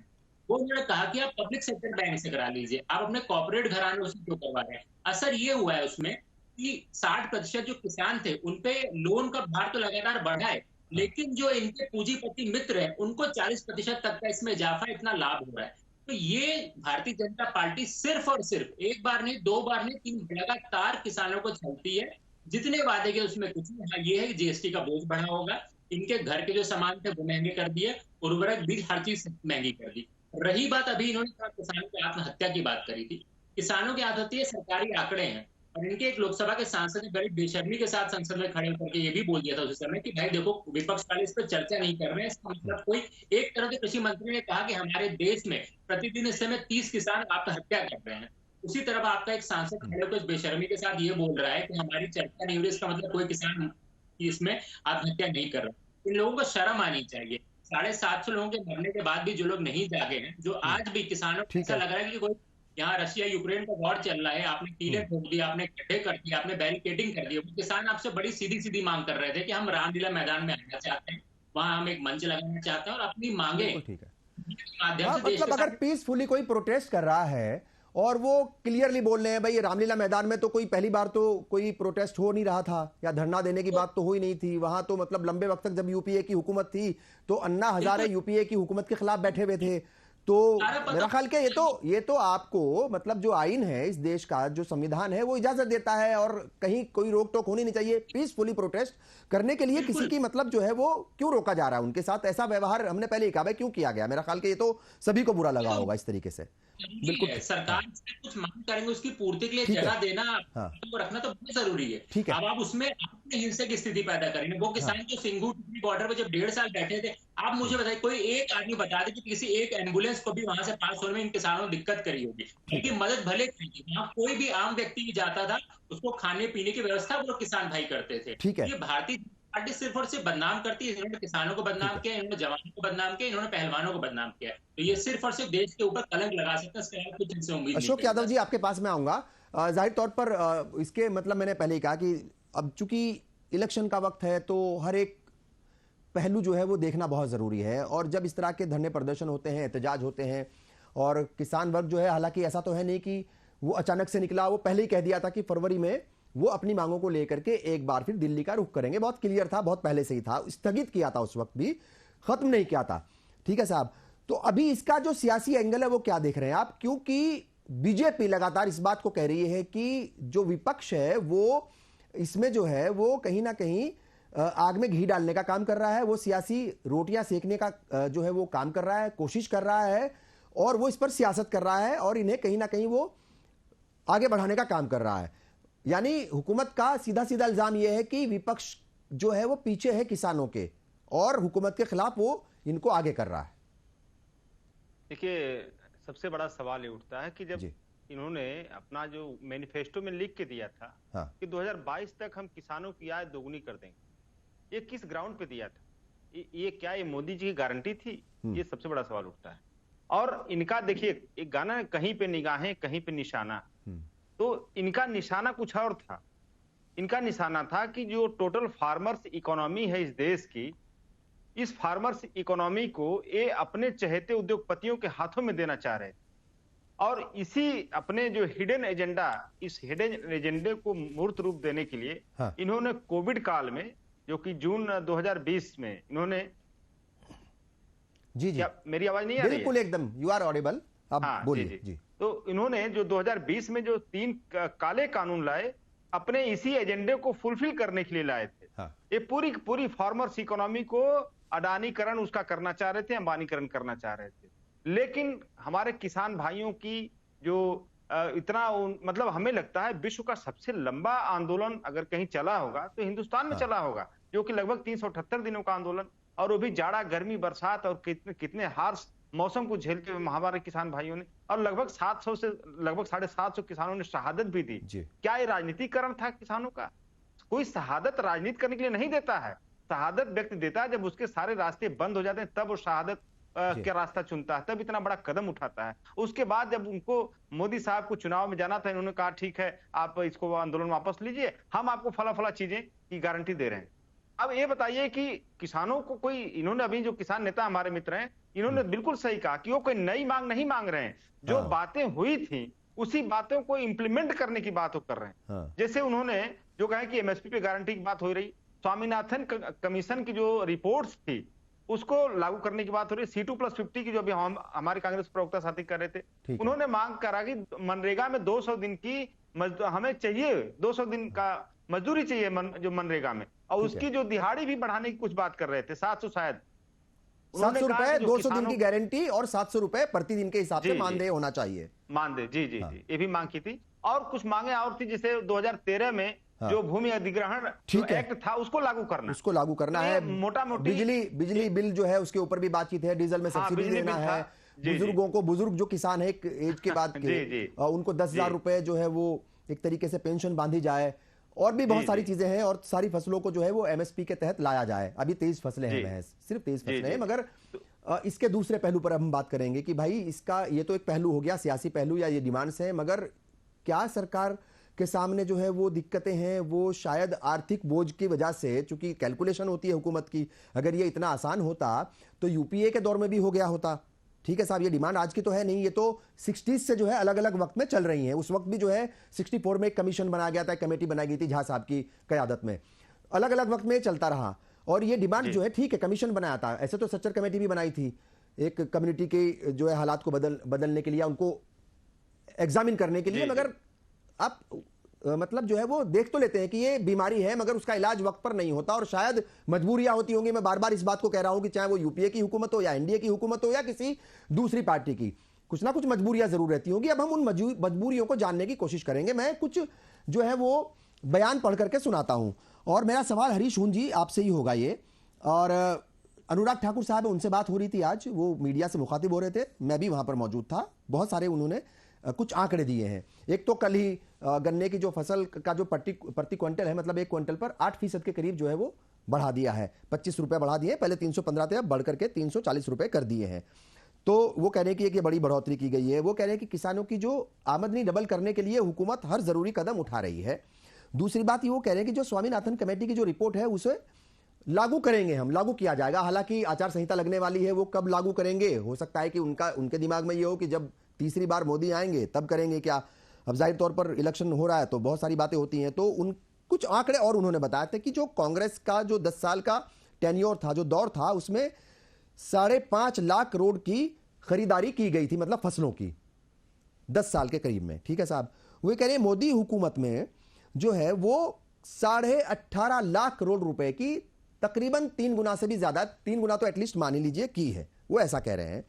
वो उन्होंने कहा कि आप पब्लिक सेक्टर बैंक से करा लीजिए, आप अपने कॉर्पोरेट घरानों से क्यों करवा रहे हैं। असर ये हुआ है उसमें कि 60% जो किसान थे उनपे लोन का भार तो लगातार बढ़ा है, लेकिन जो इनके पूंजीपति मित्र हैं उनको 40% तक का इसमें इजाफा, इतना लाभ हो रहा है। तो ये भारतीय जनता पार्टी सिर्फ और सिर्फ एक बार नहीं, 2 बार नहीं, 3 लगातार किसानों को छलती है। जितने वादे के उसमें कुछ नहीं। ये है कि जीएसटी का बोझ बढ़ा होगा, इनके घर के जो सामान थे वो महंगे कर दिए, उर्वरक बीज हर चीज महंगी कर दी। रही बात, अभी इन्होंने किसानों की आत्महत्या की बात करी थी। किसानों की आत्महत्या सरकारी आंकड़े हैं, और इनके एक लोकसभा के सांसद ने बड़ी बेशर्मी के साथ संसद में खड़े होकर के ये भी बोल दिया था उस समय कि भाई देखो, विपक्ष वाले इस पर चर्चा नहीं कर रहे हैं। इसका मतलब कोई एक तरह के कृषि मंत्री ने कहा कि हमारे देश में प्रतिदिन इस समय 30 किसान आत्महत्या कर रहे हैं। उसी तरफ आपका एक सांसद खड़े होकर बेशर्मी के साथ ये बोल रहा है कि हमारी चर्चा नहीं हो रही, इसका मतलब कोई किसान इसमें आत्महत्या नहीं कर रहा। इन लोगों को शर्म आनी चाहिए। 750 लोगों के मरने के बाद भी जो लोग नहीं जागे हैं, जो आज भी किसानों को ऐसा लग रहा है कि कोई यहाँ रशिया यूक्रेन का वॉर चल रहा है, आपने कीले ठोक दिए, आपने गड्ढे कर दिए, आपने बैरिकेडिंग कर दी। वो किसान आपसे बड़ी सीधी सीधी मांग कर रहे थे कि हम रामलीला मैदान में आना चाहते हैं, वहां हम एक मंच लगाना चाहते हैं और अपनी मांगे ठीक है। माध्यम से मतलब अगर पीसफुली कोई प्रोटेस्ट कर रहा है और वो क्लियरली बोल रहे हैं भाई रामलीला मैदान में तो कोई पहली बार तो कोई प्रोटेस्ट हो नहीं रहा था या धरना देने की बात तो हो ही नहीं थी, वहां तो मतलब लंबे वक्त तक जब यूपीए की हुकूमत थी तो अन्ना हजारे यूपीए की हुकूमत के खिलाफ बैठे हुए थे। तो मेरा ख्याल के ये तो आपको मतलब जो आइन है इस देश का, जो संविधान है वो इजाजत देता है और कहीं कोई रोक टोक होनी नहीं चाहिए पीसफुली प्रोटेस्ट करने के लिए। किसी की मतलब जो है वो क्यों रोका जा रहा है? उनके साथ ऐसा व्यवहार हमने पहले ही कहा क्यों किया गया? मेरा ख्याल के ये तो सभी को बुरा लगा होगा इस तरीके से। बिल्कुल सरकार से कुछ मांग करेंगे, उसकी पूर्ति के लिए जगह देना को रखना तो बहुत जरूरी है। ठीक है। अब आप उसमें अपने हिंसे की स्थिति पैदा करेंगे। वो किसान जो सिंघू बॉर्डर पर जब 1.5 साल बैठे थे, आप मुझे बताइए कोई एक आदमी बता दे कि किसी एक एम्बुलेंस को भी वहां से पास होने में इन किसानों ने दिक्कत करी होगी, क्योंकि मदद भले की वहां कोई भी आम व्यक्ति भी जाता था, उसको खाने पीने की व्यवस्था वो किसान भाई करते थे। ठीक है। ये भारतीय पार्टी सिर्फ और सिर्फ बदनाम करती है। इन्होंने किसानों को बदनाम किया, इन्होंने जवानों को बदनाम किया, इन्होंने पहलवानों को बदनाम किया। तो ये सिर्फ और सिर्फ देश के ऊपर कलंक लगा सकते हैं, कुछ इनसे उम्मीद। अशोक यादव जी आपके पास मैं आऊंगा। जाहिर तौर पर इसके मतलब मैंने पहले ही कहा कि अब चूंकि इलेक्शन का वक्त है तो हर एक पहलू जो है वो देखना बहुत जरूरी है, और जब इस तरह के धरने प्रदर्शन होते हैं, एहतजाज होते हैं, और किसान वर्ग जो है, हालांकि ऐसा तो है नहीं कि वो अचानक से निकला, वो पहले ही कह दिया था कि फरवरी में वो अपनी मांगों को लेकर के एक बार फिर दिल्ली का रुख करेंगे। बहुत क्लियर था, बहुत पहले से ही था, स्थगित किया था उस वक्त भी, खत्म नहीं किया था। ठीक है साहब, तो अभी इसका जो सियासी एंगल है वो क्या देख रहे हैं आप? क्योंकि बीजेपी लगातार इस बात को कह रही है कि जो विपक्ष है वो इसमें जो है वो कहीं ना कहीं आग में घी डालने का काम कर रहा है, वो सियासी रोटियां सेकने का जो है वो काम कर रहा है, कोशिश कर रहा है, और वो इस पर सियासत कर रहा है और इन्हें कहीं ना कहीं वो आगे बढ़ाने का काम कर रहा है। यानी हुकूमत का सीधा सीधा इल्जाम यह है कि विपक्ष जो है वो पीछे है किसानों के और हुकूमत के खिलाफ वो इनको आगे कर रहा है। देखिए, सबसे बड़ा सवाल ये उठता है कि जब इन्होंने अपना जो मैनिफेस्टो में लिख के दिया था कि 2022 तक हम किसानों की आय दोगुनी कर देंगे, ये किस ग्राउंड पे दिया था? ये क्या ये मोदी जी की गारंटी थी? ये सबसे बड़ा सवाल उठता है। और इनका देखिए एक गाना, कहीं पे निगाहें कहीं पे निशाना, तो इनका निशाना कुछ और था। इनका निशाना था कि जो टोटल फार्मर्स इकोनॉमी है इस देश की, इस फार्मर्स इकोनॉमी को ये अपने चहेते उद्योगपतियों के हाथों में देना चाह रहे थे, और इसी अपने जो हिडन एजेंडा, इस हिडन एजेंडे को मूर्त रूप देने के लिए इन्होंने कोविड काल में, जो कि जून 2020 में इन्होंने जी क्या मेरी आवाज नहीं आ रही है? बिल्कुल एकदम, यू आर ऑडिबल, अब बोलिए। जी। तो इन्होंने जो 2020 में जो 3 काले कानून लाए, अपने इसी एजेंडे को फुलफिल करने के लिए लाए थे। ये पूरी फार्मर्स इकोनॉमी को अडानीकरण उसका करना चाह रहे थे, अंबानीकरण करना चाह रहे थे। लेकिन हमारे किसान भाइयों की जो इतना मतलब हमें लगता है विश्व का सबसे लंबा आंदोलन अगर कहीं चला होगा तो हिंदुस्तान में चला होगा, जो कि लगभग 378 दिनों का आंदोलन, और वो भी जाड़ा गर्मी बरसात और कितने हार्श मौसम को झेलते हुए हमारे किसान भाइयों ने, और लगभग 700 से लगभग 750 किसानों ने शहादत भी दी। क्या ये राजनीतिकरण था किसानों का? कोई शहादत राजनीति करने के लिए नहीं देता है। शहादत व्यक्ति देता है जब उसके सारे रास्ते बंद हो जाते हैं, तब वो शहादत क्या रास्ता चुनता है, तब इतना बड़ा कदम उठाता है। उसके बाद जब उनको मोदी साहब को चुनाव में जाना था, इन्होंने कहा ठीक है आप इसको आंदोलन वापस लीजिए, हम आपको फला चीजें की गारंटी दे रहे हैं। अब ये बताइए कि किसानों को कोई, इन्होंने अभी जो किसान नेता हमारे मित्र हैं, इन्होंने बिल्कुल सही कहा कि वो कोई नई मांग नहीं मांग रहे हैं। जो बातें हुई थी उसी बातों को इंप्लीमेंट करने की बात वो कर रहे हैं। जैसे उन्होंने जो कहा कि एमएसपी पे गारंटी की बात हो रही, स्वामीनाथन कमीशन की जो रिपोर्ट्स थी उसको लागू करने की बात हो रही, C2+50 की जो अभी हमारे कांग्रेस प्रवक्ता साथी कर रहे थे, उन्होंने मांग करा कि मनरेगा में 200 दिन की हमें चाहिए, 200 दिन का मजदूरी चाहिए जो मनरेगा में, और उसकी जो दिहाड़ी भी बढ़ाने की कुछ बात कर रहे थे, 700 शायद 700 रुपए 200 दिन की गारंटी और 700 रुपए प्रतिदिन के हिसाब से मानदेय होना चाहिए। मानदेय, जी, ये भी मांग की थी। और कुछ मांगे और थी, जैसे 2013 में जो भूमि अधिग्रहण एक्ट था उसको लागू करना है, मोटा मोटी बिजली बिल जो है उसके ऊपर भी बातचीत है, डीजल में सब्सिडी देना है, बुजुर्गों को, बुजुर्ग जो किसान है एक एज के बाद के, उनको 10,000 रुपए जो है वो एक तरीके से पेंशन बांधी जाए, और भी बहुत सारी चीजें हैं, और सारी फसलों को जो है वो एमएसपी के तहत लाया जाए। अभी 23 फसलें हैं, महज सिर्फ 23 फसलें हैं, मगर इसके दूसरे पहलू पर हम बात करेंगे कि भाई इसका ये तो एक पहलू हो गया, सियासी पहलू या ये डिमांड्स हैं, मगर क्या सरकार के सामने जो है वो दिक्कतें हैं, वो शायद आर्थिक बोझ की वजह से, चूंकि कैलकुलेशन होती है हुकूमत की, अगर ये इतना आसान होता तो यूपीए के दौर में भी हो गया होता। ठीक है साहब, ये डिमांड आज की तो है नहीं, ये तो 60s से जो है अलग अलग वक्त में चल रही है। उस वक्त भी जो है 64 में एक कमीशन बनाया गया था, एक कमेटी बनाई गई थी झा साहब की क़यादत में, अलग अलग वक्त में चलता रहा, और ये डिमांड जो है ठीक है, कमीशन बनाया था, ऐसे तो सच्चर कमेटी भी बनाई थी एक कम्युनिटी के जो है हालात को बदलने के लिए, उनको एग्जामिन करने के लिए, मगर अब मतलब जो है वो देख तो लेते हैं कि ये बीमारी है, मगर उसका इलाज वक्त पर नहीं होता, और शायद मजबूरियां होती होंगी। मैं बार बार इस बात को कह रहा हूं कि चाहे वो यूपीए की हुकूमत हो या एनडीए की हुकूमत हो या किसी दूसरी पार्टी की, कुछ ना कुछ मजबूरियां जरूर रहती होंगी। अब हम उन मजबूरियों को जानने की कोशिश करेंगे। मैं कुछ जो है वो बयान पढ़ करके सुनाता हूं, और मेरा सवाल हरीश हूं जी आपसे ही होगा ये, और अनुराग ठाकुर साहब, उनसे बात हो रही थी आज, वो मीडिया से मुखातिब हो रहे थे, मैं भी वहां पर मौजूद था। बहुत सारे उन्होंने कुछ आंकड़े दिए हैं। एक तो कल ही गन्ने की जो फसल का जो प्रति क्विंटल है, मतलब 1 क्विंटल पर 8% के करीब जो है वो बढ़ा दिया है, 25 रुपए बढ़ा दिए, पहले 315 थे, अब बढ़ करके 340 रुपए कर दिए हैं। तो वो कह रहे हैं कि एक ये बड़ी बढ़ोतरी की गई है। वो कह रहे हैं कि किसानों की जो आमदनी डबल करने के लिए हुकूमत हर जरूरी कदम उठा रही है। दूसरी बात ये वो कह रहे हैं कि जो स्वामीनाथन कमेटी की जो रिपोर्ट है उसे लागू करेंगे, हम लागू किया जाएगा। हालांकि आचार संहिता लगने वाली है, वो कब लागू करेंगे, हो सकता है कि उनके दिमाग में ये हो कि जब तीसरी बार मोदी आएंगे तब करेंगे क्या। अब जाहिर तौर पर इलेक्शन हो रहा है तो बहुत सारी बातें होती हैं। तो उन कुछ आंकड़े और उन्होंने बताया थे कि जो कांग्रेस का जो 10 साल का टेन्योर था, जो दौर था, उसमें 5.5 लाख करोड़ की खरीदारी की गई थी, मतलब फसलों की 10 साल के करीब में। ठीक है साहब, वो कह रहे हैं मोदी हुकूमत में जो है वो 18.5 लाख करोड़ रुपए की तकरीबन 3 गुना से भी ज्यादा, 3 गुना तो एटलीस्ट मान ही लीजिए की है, वो ऐसा कह रहे हैं।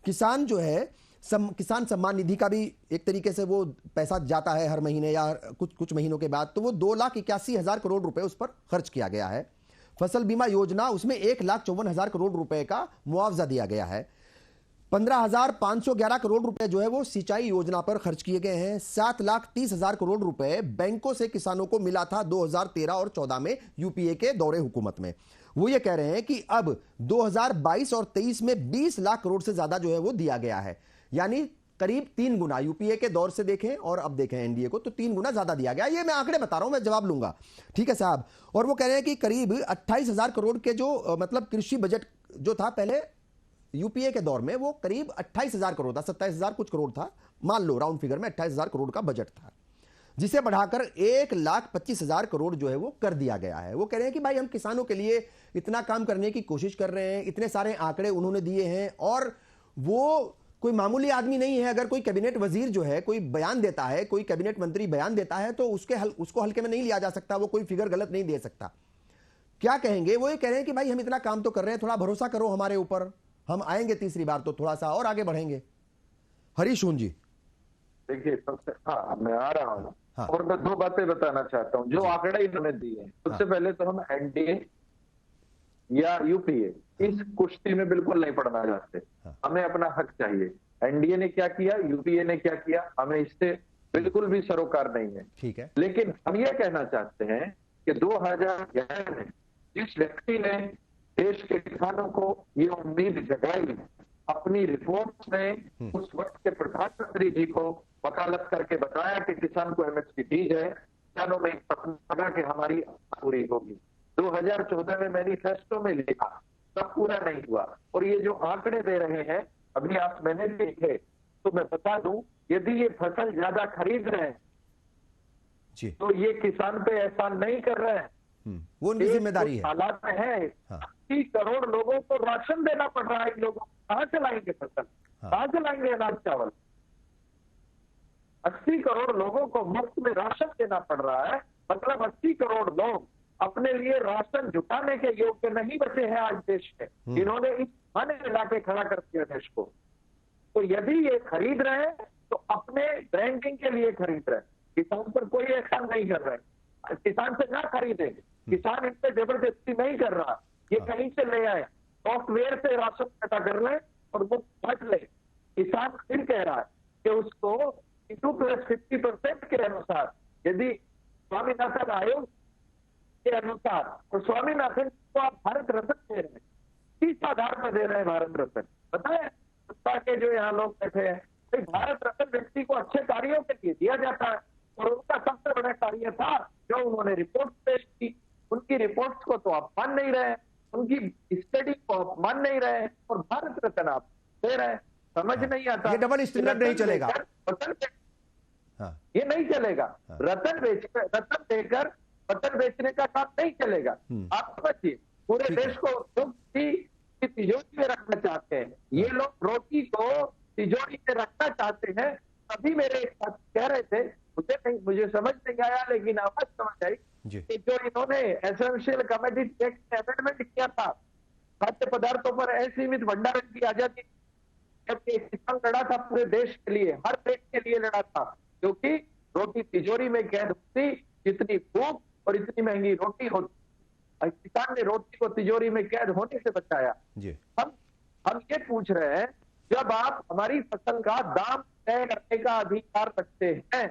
किसान जो है किसान सम्मान निधि का भी एक तरीके से वो पैसा जाता है हर महीने या कुछ महीनों के बाद, तो वो 2,81,000 करोड़ रुपए उस पर खर्च किया गया है। फसल बीमा योजना, उसमें 1,54,000 करोड़ रुपए का मुआवजा दिया गया है। 15,511 करोड़ रुपए जो है वो सिंचाई योजना पर खर्च किए गए हैं। 7,30,000 करोड़ रुपए बैंकों से किसानों को मिला था 2013 और 14 में यूपीए के दौरे हुकूमत में। वो ये कह रहे हैं कि अब 2022 और 23 में 20 लाख करोड़ से ज्यादा जो है वो दिया गया है, यानी करीब 3 गुना। यूपीए के दौर से देखें और अब देखें एनडीए को, तो 3 गुना ज्यादा दिया गया। ये मैं आंकड़े बता रहा हूं, मैं जवाब लूंगा, ठीक है साहब। और वो कह रहे हैं कि करीब 28,000 करोड़ के जो मतलब कृषि बजट जो था पहले यूपीए के दौर में, वो करीब 28,000 करोड़ था, 27,000 कुछ करोड़ था, मान लो राउंड फिगर में 28,000 करोड़ का बजट था, जिसे बढ़ाकर 1,25,000 करोड़ जो है वो कर दिया गया है। वो कह रहे हैं कि भाई हम किसानों के लिए इतना काम करने की कोशिश कर रहे हैं, इतने सारे आंकड़े उन्होंने दिए हैं, और वो कोई मामूली आदमी नहीं है। अगर कोई कैबिनेट वजीर जो है कोई बयान देता है, कोई कैबिनेट मंत्री बयान देता है, तो उसको हल्के में नहीं लिया जा सकता, वो कोई फिगर गलत नहीं दे सकता। क्या कहेंगे, वो ये कह रहे हैं कि भाई हम इतना काम तो कर रहे हैं, थोड़ा भरोसा करो हमारे ऊपर, हम आएंगे तीसरी बार तो थोड़ा सा और आगे बढ़ेंगे। हरीश हूं जी। देखिए सबसे, हाँ मैं आ रहा हूँ, हाँ। और मैं 2 बातें बताना चाहता हूँ जो आंकड़े इन्होंने दिए हैं। सबसे हाँ। पहले तो हम एनडीए या यूपीए इस कुश्ती में बिल्कुल नहीं पड़ना चाहते, हमें अपना हक चाहिए। एनडीए ने क्या किया, यूपीए ने क्या किया, हमें इससे बिल्कुल भी सरोकार नहीं है, ठीक है। लेकिन हम ये कहना चाहते हैं कि 2011 में जिस व्यक्ति ने देश के किसानों को ये उम्मीद जगाई, अपनी रिपोर्ट में उस वक्त के प्रधानमंत्री जी को वकालत करके बताया कि किसान को एमएसपी दी जाए, किसानों में लगा कि हमारी पूरी होगी। 2014 में मैनिफेस्टो में लिखा, तब पूरा नहीं हुआ। और ये जो आंकड़े दे रहे हैं अभी आप, मैंने देखे, तो मैं बता दूं, यदि ये फसल ज्यादा खरीद रहे हैं जी, तो ये किसान पे एहसान नहीं कर रहे हैं, वो उनकी जिम्मेदारी है। हालात में है 80 करोड़ लोगों को राशन देना पड़ रहा है। इन लोगों कहां से लाएंगे फसल, कहां से लाएंगे अनाज चावल? 80 करोड़ लोगों को मुफ्त में राशन देना पड़ रहा है, मतलब 80 करोड़ लोग अपने लिए राशन जुटाने के योग्य नहीं बचे हैं आज देश में। इन्होंने इस खाने में लाके खड़ा कर दिया देश को। तो यदि ये खरीद रहे हैं तो अपने बैंकिंग के लिए खरीद रहे हैं, किसान पर कोई एहसान नहीं कर रहे। किसान से ना खरीदेंगे, किसान इन पे जबरदस्ती नहीं कर रहा, ये कहीं से ले आए, सॉफ्टवेयर से राशन इकट्ठा कर ले और वो बांट ले। कह रहा है कि उसको 2+50% के अनुसार, यदि स्वामीनाथन आयोग के अनुसार, और स्वामीनाथन को आप भारत रत्न दे रहे हैं, किस आधार पर दे रहे हैं भारत रत्न? पता है सत्ता के जो यहाँ लोग बैठे हैं, तो भारत रत्न व्यक्ति को अच्छे कार्यों के लिए दिया जाता है, और उनका सबसे बड़ा कार्य था जो उन्होंने रिपोर्ट पेश की। उनकी रिपोर्ट्स को तो आप मान नहीं रहे, उनकी स्टडी को आप मान नहीं रहे, और भारत रत्न आप दे रहे हैं। समझ नहीं आता, ये डबल स्टैंडर्ड नहीं चलेगा, ये नहीं चलेगा। रतन देकर रतन बेचने का काम नहीं चलेगा। आप समझिए, पूरे देश को दुख की तिजोरी में रखना चाहते हैं ये लोग, रोटी को तिजोरी में रखना चाहते हैं। अभी मेरे एक साथी कह रहे थे, मुझे समझ नहीं आया, लेकिन आवाज समझ आई कि जो इन्होंने एसेंशियल कमोडिटी टैक्स में अमेंडमेंट किया था, खाद्य पदार्थों पर असीमित भंडारण की आजादी, जबकि किसान लड़ा था पूरे देश के लिए, हर देश के लिए लड़ा था, क्योंकि रोटी तिजोरी में कैद होती, जितनी भूख और इतनी महंगी रोटी होती, किसान ने रोटी को तिजोरी में कैद होने से बचाया। हम ये पूछ रहे हैं, जब आप हमारी फसल का दाम तय करने का अधिकार रखते हैं,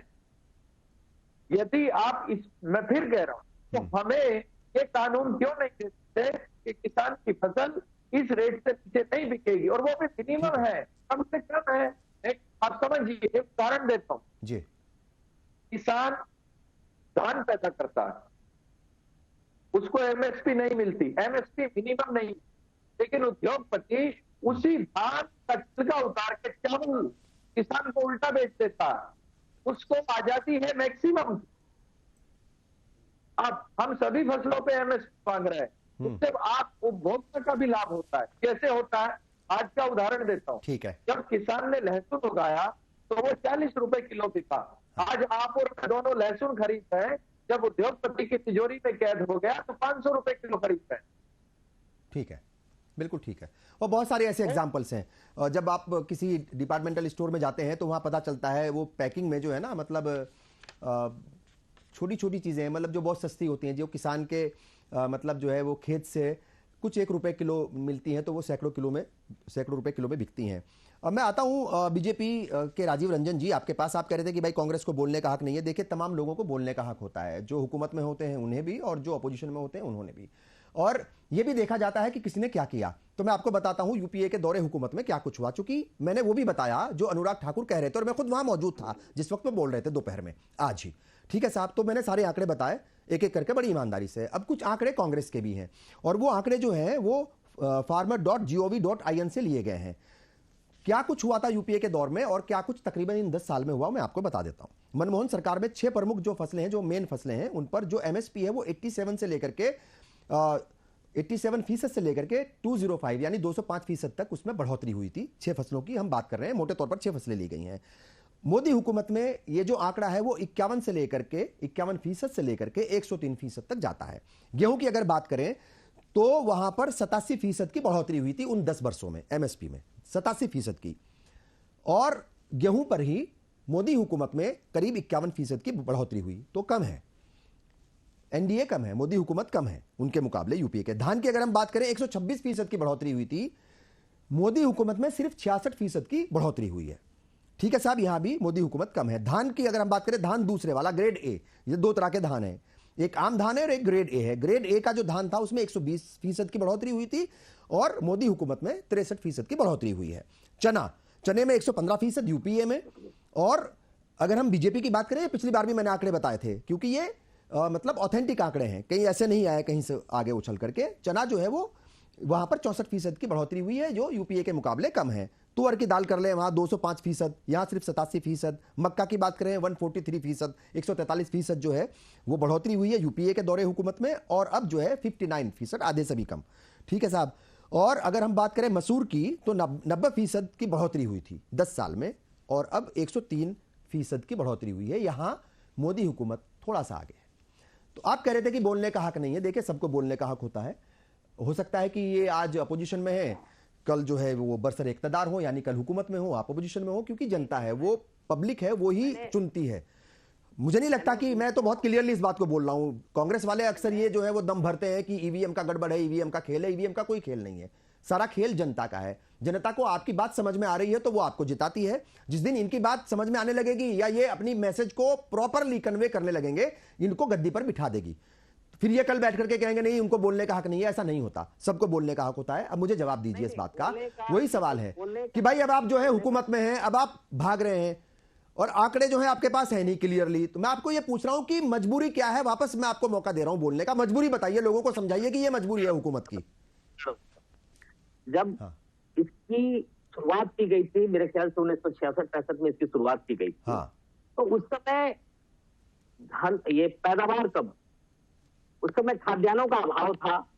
यदि आप मैं फिर कह रहा हूं, तो हमें ये कानून क्यों नहीं देते कि किसान की फसल इस रेट से नीचे नहीं बिकेगी, और वो भी मिनिमम है, कम से कम है। आप समझिए, एक उदाहरण देता हूं जी। किसान धान पैदा करता है, उसको एमएसपी नहीं मिलती, एमएसपी मिनिमम नहीं, लेकिन उद्योगपति उसी धान का छिलका उतार के चावल किसान को उल्टा बेच देता है, उसको आजादी है मैक्सिमम। अब हम सभी फसलों पे एमएसपी मांग रहे हैं, उससे आप उपभोक्ता का भी लाभ होता है। कैसे होता है, आज का उदाहरण देता हूं। ठीक है। जब किसान ने लहसुन उगाया तो वो 40 रुपए किलो बिका। आज आप और मैं दोनों लहसुन खरीदते हैं, जब उद्योगपति की तिजोरी में कैद हो गया तो 500 रुपए किलो खरीदते हैं। ठीक है, बिल्कुल ठीक है। और बहुत सारे ऐसे एग्जाम्पल्स हैं, जब आप किसी डिपार्टमेंटल स्टोर में जाते हैं तो वहां पता चलता है वो पैकिंग में जो है ना, मतलब छोटी छोटी चीजें, मतलब जो बहुत सस्ती होती हैं, जो किसान के मतलब जो है वो खेत से कुछ 1 रुपए किलो मिलती हैं, तो वो सैकड़ों रुपए किलो में बिकती हैं। अब मैं आता हूं बीजेपी के राजीव रंजन जी, आपके पास। आप कह रहे थे कि भाई कांग्रेस को बोलने का हक नहीं है। देखिए, तमाम लोगों को बोलने का हक होता है, जो हुकूमत में होते हैं उन्हें भी, और जो अपोजिशन में होते हैं उन्होंने भी। और यह भी देखा जाता है कि किसने क्या किया। तो मैं आपको बताता हूं यूपीए के दौरे हुकूमत में क्या कुछ हुआ, चूंकि मैंने वो भी बताया जो अनुराग ठाकुर कह रहे थे, और मैं खुद वहां मौजूद था जिस वक्त में बोल रहे थे, दोपहर में, आज ही। ठीक है साहब, तो मैंने सारे आंकड़े बताए एक एक करके बड़ी ईमानदारी से। अब कुछ आंकड़े कांग्रेस के भी हैं, और वो आंकड़े जो हैं वो farmer.gov.in से लिए गए हैं। क्या कुछ हुआ था यूपीए के दौर में और क्या कुछ तकरीबन इन 10 साल में हुआ, मैं आपको बता देता हूं। मनमोहन सरकार में 6 प्रमुख जो फसलें हैं, जो मेन फसलें हैं, उन पर जो एमएसपी है वो 87 से लेकर के 87% से लेकर के 205 यानी 205% तक उसमें बढ़ोतरी हुई थी। 6 फसलों की हम बात कर रहे हैं, मोटे तौर पर 6 फसलें ली गई हैं। मोदी हुकूमत में ये जो आंकड़ा है वो 51% से लेकर के 103% तक जाता है। गेहूं की अगर बात करें तो वहां पर 87% की बढ़ोतरी हुई थी उन 10 वर्षों में, एमएसपी में 87% की। और गेहूं पर ही मोदी हुकूमत में करीब 51% की बढ़ोतरी हुई, तो कम है। एनडीए कम है, मोदी हुकूमत कम है उनके मुकाबले यूपीए के। धान की अगर हम बात करें 126% की बढ़ोतरी हुई थी, मोदी हुकूमत में सिर्फ 66% की बढ़ोतरी हुई है। ठीक है साहब, यहां भी मोदी हुकूमत कम है। धान की अगर हम बात करें, धान दूसरे वाला ग्रेड ए, ये 2 तरह के धान है, एक आम धान है और एक ग्रेड ए है। ग्रेड ए का जो धान था उसमें 120% की बढ़ोतरी हुई थी, और मोदी हुकूमत में 63% की बढ़ोतरी हुई है। चने में 115% यूपीए में। और अगर हम बीजेपी की बात करें, पिछली बार भी मैंने आंकड़े बताए थे, क्योंकि ये मतलब ऑथेंटिक आंकड़े हैं, कहीं ऐसे नहीं आए कहीं से आगे उछल करके। चना जो है वो वहां पर 64% की बढ़ोतरी हुई है, जो यूपीए के मुकाबले कम है। तुअर की दाल कर ले, वहां 205%, यहां सिर्फ 87%। मक्का की बात करें 143%, 143% जो है वो बढ़ोतरी हुई है यूपीए के दौरे हुकूमत में। और अब जो है 59%, आधे से भी कम। ठीक है साहब। और अगर हम बात करें मसूर की, तो 90% की बढ़ोतरी हुई थी 10 साल में, और अब 103% की बढ़ोतरी हुई है। यहां मोदी हुकूमत थोड़ा सा आगे है। तो आप कह रहे थे कि बोलने का हक नहीं है। देखिए, सबको बोलने का हक होता है। हो सकता है कि ये आज अपोजिशन में है, कल जो है वो बरसर इख्तदार हो, यानी कल हुकूमत में हो, आप अपोजिशन में हो, क्योंकि जनता है, वो पब्लिक है, वो ही चुनती है। मुझे नहीं लगता कि, मैं तो बहुत क्लियरली इस बात को बोल रहा हूं, कांग्रेस वाले अक्सर ये जो है वो दम भरते हैं कि ईवीएम का गड़बड़ है, ईवीएम का खेल है। ईवीएम का कोई खेल नहीं है। सारा खेल जनता का है। जनता को आपकी बात समझ में आ रही है तो वो आपको जिताती है। जिस दिन इनकी बात समझ में आने लगेगी या ये अपनी मैसेज को प्रॉपरली कन्वे करने लगेंगे, इनको गद्दी पर बिठा देगी। फिर ये कल बैठ करके कहेंगे नहीं उनको बोलने का हक नहीं है। ऐसा नहीं होता, सबको बोलने का हक होता है। अब मुझे जवाब दीजिए इस बात का। वही सवाल है कि भाई अब आप जो है हुकूमत में हैं, अब आप भाग रहे हैं और आंकड़े जो है आपके पास है नहीं क्लियरली, तो मैं आपको ये पूछ रहा हूं कि मजबूरी क्या है। वापस मैं आपको मौका दे रहा हूं बोलने का। मजबूरी बताइए, लोगों को समझाइए कि ये मजबूरी है हुकूमत की। जब इसकी शुरुआत की गई थी, मेरे ख्याल से 1966-65 में इसकी शुरुआत की गई थी, तो उस समय ये पैदावार कब, उस समय खाद्यान्नों का अभाव था,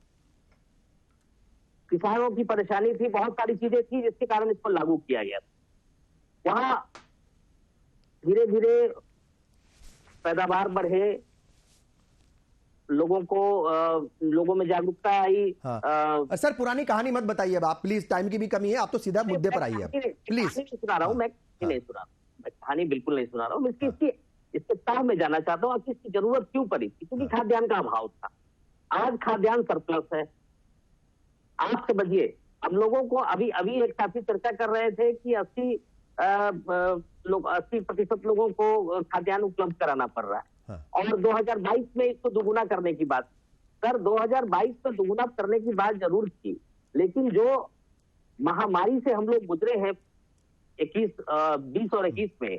किसानों की परेशानी थी, बहुत सारी चीजें थी जिसके कारण इसको लागू किया गया था। वहां धीरे धीरे पैदावार बढ़े, लोगों में जागरूकता आई। सर पुरानी कहानी मत बताइए अब आप प्लीज, टाइम की भी कमी है, आप तो सीधा मुद्दे पर आइए प्लीज। सुना रहा हूं मैं, नहीं सुना, मैं कहानी बिल्कुल नहीं सुना रहा हूं। इसके ताव में जाना चाहता हूं कि इसकी जरूरत क्यों पड़ी, क्योंकि खाद्यान्न का अभाव था। आज खाद्यान्न सरप्लस है। आप समझिए, हम लोगों को अभी एक साथी चर्चा कर रहे थे कि 80% लोगों को खाद्यान्न उपलब्ध कराना पड़ रहा है और 2022 में इसको दुगुना करने की बात। सर 2022 में दुगुना करने की बात जरूर थी, लेकिन जो महामारी से हम लोग गुजरे हैं 20 और 21 में,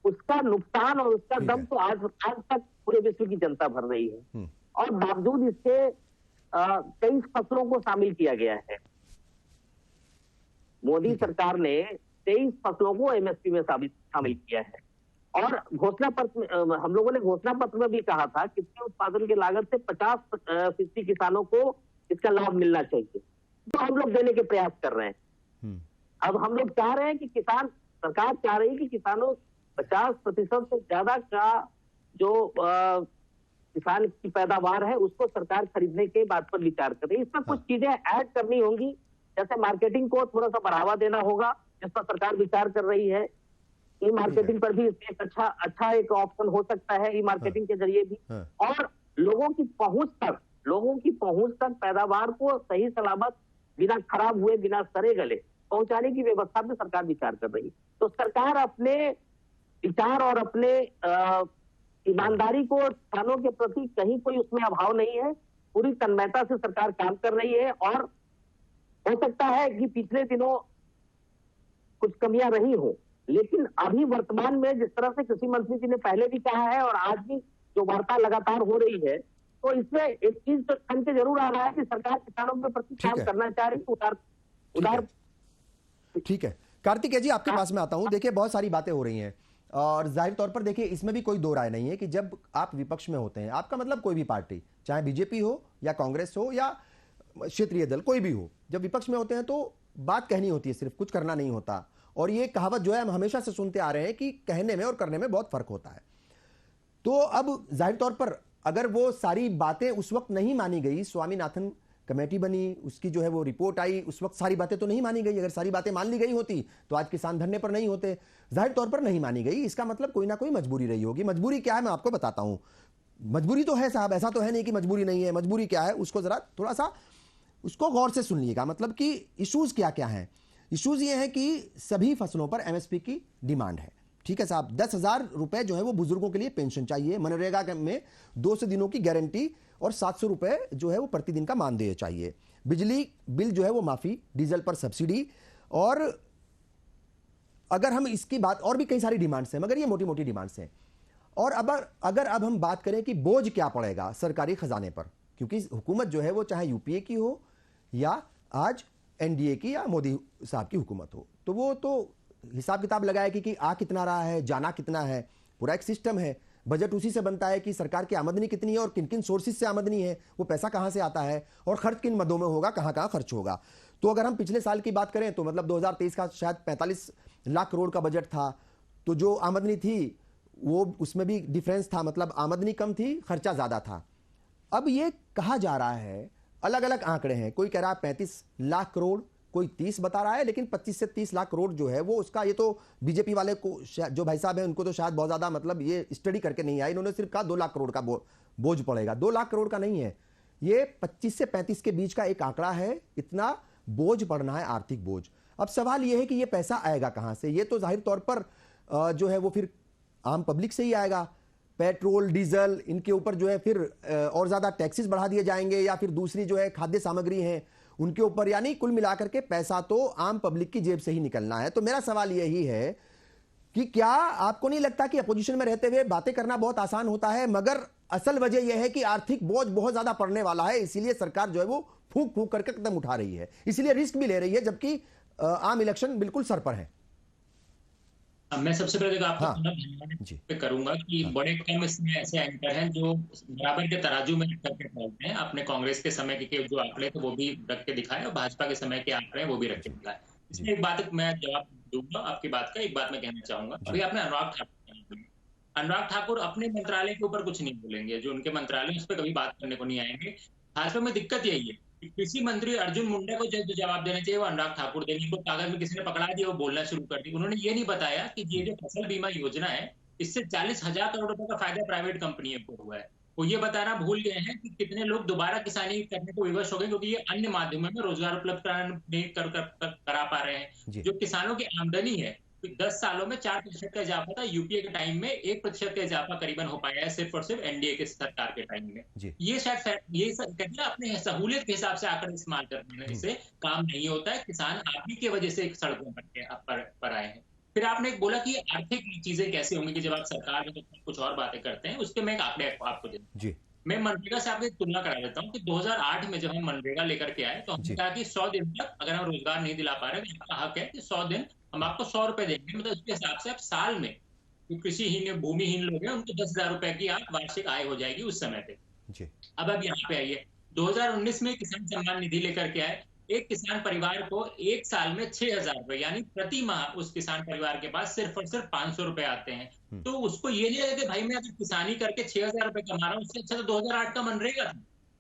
उसका नुकसान और उसका दम तो आज तक पूरे विश्व की जनता भर रही है। और बावजूद इसके 23 फसलों को शामिल किया गया है। मोदी सरकार ने 23 फसलों को एमएसपी में शामिल किया है। और घोषणा पत्र, हम लोगों ने घोषणा पत्र में भी कहा था कि उत्पादन की लागत से 50% किसानों को इसका लाभ मिलना चाहिए, तो हम लोग देने के प्रयास कर रहे हैं। अब हम लोग चाह रहे हैं कि सरकार चाह रही है कि किसानों 50% से ज्यादा का जो किसान की पैदावार है उसको सरकार खरीदने के बात पर विचार कर रही है। इसमें कुछ चीजें ऐड करनी होंगी, जैसे मार्केटिंग को थोड़ा सा बढ़ावा देना होगा, जिस पर सरकार विचार कर रही है। ई मार्केटिंग पर भी एक अच्छा एक ऑप्शन हो सकता है, ई मार्केटिंग के जरिए भी। और लोगों की पहुंच तक पैदावार को सही सलामत, बिना खराब हुए, बिना सड़े गले पहुंचाने की व्यवस्था में सरकार विचार कर रही है। तो सरकार अपने विचार और अपने ईमानदारी को किसानों के प्रति कहीं कोई उसमें अभाव नहीं है, पूरी तन्मयता से सरकार काम कर रही है। और हो सकता है कि पिछले दिनों कुछ कमियां रही हो, लेकिन अभी वर्तमान में जिस तरह से कृषि मंत्री जी ने पहले भी कहा है और आज भी जो वार्ता लगातार हो रही है, तो इसमें एक चीज तो ध्यान से जरूर आ रहा है कि सरकार किसानों के प्रति काम करना चाह रही है, उदार। ठीक है कार्तिकेय जी, आपके पास में आता हूं। देखिए बहुत सारी बातें हो रही हैं और जाहिर तौर पर देखिए इसमें भी कोई दो राय नहीं है कि जब आप विपक्ष में होते हैं, आपका मतलब कोई भी पार्टी, चाहे बीजेपी हो या कांग्रेस हो या क्षेत्रीय दल कोई भी हो, जब विपक्ष में होते हैं तो बात कहनी होती है, सिर्फ कुछ करना नहीं होता। और ये कहावत जो है हम हमेशा से सुनते आ रहे हैं कि कहने में और करने में बहुत फर्क होता है। तो अब जाहिर तौर पर अगर वो सारी बातें उस वक्त नहीं मानी गई, स्वामीनाथन कमेटी बनी, उसकी जो है वो रिपोर्ट आई, उस वक्त सारी बातें तो नहीं मानी गई। अगर सारी बातें मान ली गई होती तो आज किसान धरने पर नहीं होते। जाहिर तौर पर नहीं मानी गई, इसका मतलब कोई ना कोई मजबूरी रही होगी। मजबूरी क्या है मैं आपको बताता हूं। मजबूरी तो है साहब, ऐसा तो है नहीं कि मजबूरी नहीं है। मजबूरी क्या है उसको जरा थोड़ा सा उसको गौर से सुनिएगा। मतलब कि इश्यूज क्या क्या हैं। इश्यूज ये है कि सभी फसलों पर एमएसपी की डिमांड है। ठीक है साहब, 10,000 रुपए जो है वो बुजुर्गों के लिए पेंशन चाहिए, मनरेगा में 200 दिनों की गारंटी और 700 रुपए जो है वो प्रतिदिन का मानदेय चाहिए। बिजली बिल जो है वो माफी, डीजल पर सब्सिडी, और अगर हम इसकी बात, और भी कई सारी डिमांड्स हैं मगर ये मोटी मोटी डिमांड्स हैं। और अगर अब हम बात करें कि बोझ क्या पड़ेगा सरकारी खजाने पर, क्योंकि हुकूमत जो है वो चाहे यूपीए की हो या आज एनडीए की या मोदी साहब की हुकूमत हो, तो वो तो हिसाब किताब लगाएगी कि आ कितना रहा है, जाना कितना है, पूरा एक सिस्टम है। बजट उसी से बनता है कि सरकार की आमदनी कितनी है और किन किन सोर्सेज से आमदनी है, वो पैसा कहां से आता है और खर्च किन मदों में होगा, कहां कहां खर्च होगा। तो अगर हम पिछले साल की बात करें तो मतलब 2023 का शायद 45 लाख करोड़ का बजट था, तो जो आमदनी थी वो उसमें भी डिफरेंस था, मतलब आमदनी कम थी, खर्चा ज्यादा था। अब ये कहा जा रहा है, अलग अलग आंकड़े हैं, कोई कह रहा है 35 लाख करोड़, कोई 30 बता रहा है, लेकिन 25 से 30 लाख करोड़ जो है वो उसका, ये तो बीजेपी वाले को जो भाई साहब हैं उनको तो शायद बहुत ज्यादा मतलब ये स्टडी करके नहीं आया, इन्होंने सिर्फ कहा 2 लाख करोड़ का बोझ पड़ेगा। 2 लाख करोड़ का नहीं है, ये 25 से 35 के बीच का एक आंकड़ा है। इतना बोझ पड़ना है, आर्थिक बोझ। अब सवाल यह है कि यह पैसा आएगा कहां से? यह तो जाहिर तौर पर जो है वो फिर आम पब्लिक से ही आएगा। पेट्रोल, डीजल, इनके ऊपर जो है फिर और ज्यादा टैक्सेस बढ़ा दिए जाएंगे, या फिर दूसरी जो है खाद्य सामग्री है उनके ऊपर, यानी कुल मिलाकर के पैसा तो आम पब्लिक की जेब से ही निकलना है। तो मेरा सवाल यही है कि क्या आपको नहीं लगता कि अपोजिशन में रहते हुए बातें करना बहुत आसान होता है, मगर असल वजह यह है कि आर्थिक बोझ बहुत ज्यादा पड़ने वाला है, इसीलिए सरकार जो है वो फूंक फूंक करके कदम उठा रही है, इसलिए रिस्क भी ले रही है, जबकि आम इलेक्शन बिल्कुल सर पर है। मैं सबसे पहले आपको धन्यवाद करूंगा कि बड़े कम इसमें ऐसे एंकर हैं जो बराबर के तराजू में रख करके बोलते हैं। अपने कांग्रेस के समय के जो आंकड़े थे वो भी रख के दिखाए और भाजपा के समय के आंकड़े वो भी रख के दिखाए। इसमें एक बात मैं जवाब दूंगा आपकी बात का, एक बात मैं कहना चाहूंगा। अभी आपने अनुराग ठाकुर अपने मंत्रालय के ऊपर कुछ नहीं बोलेंगे, जो उनके मंत्रालय उस पर कभी बात करने को नहीं आएंगे। भाजपा में दिक्कत यही है, कृषि मंत्री अर्जुन मुंडा को जो जवाब देना चाहिए वो अनुराग ठाकुर देंगे। को कागज में किसी ने पकड़ा दिया, वो बोलना शुरू कर दी। उन्होंने ये नहीं बताया कि ये जो फसल बीमा योजना है इससे 40,000 करोड़ रुपए का फायदा प्राइवेट कंपनियों को हुआ है। वो ये बताना भूल गए हैं कि कितने लोग दोबारा किसानी करने को विवश हो गए, क्योंकि ये अन्य माध्यमों में रोजगार उपलब्ध नहीं करा पा रहे हैं। जो किसानों की आमदनी है 10 सालों में 4% का इजाफा था, यूपीए के टाइम में 1% का इजाफा करीबन हो पाया है सिर्फ और सिर्फ एनडीए के सरकार के टाइम में। ये शायद ये कहते हैं अपने सहूलियत के हिसाब से आकर इस्तेमाल करने से काम नहीं होता है। किसान आप ही की वजह से सड़कों पर आए हैं। फिर आपने एक बोला कि आर्थिक चीजें कैसे होंगी, कि जब आप सरकार में कुछ और बातें करते हैं, उसके मैं एक आंकड़े आपको दे दूं। मैं मनरेगा से आपको तुलना करा देता हूँ कि 2008 में जब हम मनरेगा लेकर के आए तो हमने कहा कि 100 दिन तक अगर हम रोजगार नहीं दिला पा रहे तो आपका हक है कि 100 दिन हम आपको 100 रुपए देंगे। मतलब उसके हिसाब से आप साल में जो कृषिहीन भूमिहीन लोग हैं उनको 10,000 रुपए की आप वार्षिक आय हो जाएगी उस समय पे। अब यहाँ पे आइए, 2019 में किसान सम्मान निधि लेकर के आए। एक किसान परिवार को एक साल में 6,000 रुपए यानी प्रति माह उस किसान परिवार के पास सिर्फ और सिर्फ 500 रुपए आते हैं। तो उसको ये नहीं लगे कि भाई मैं अगर किसानी करके 6,000 रुपए कमा रहा हूँ, उससे अच्छा तो 2008 का मनरेगा था।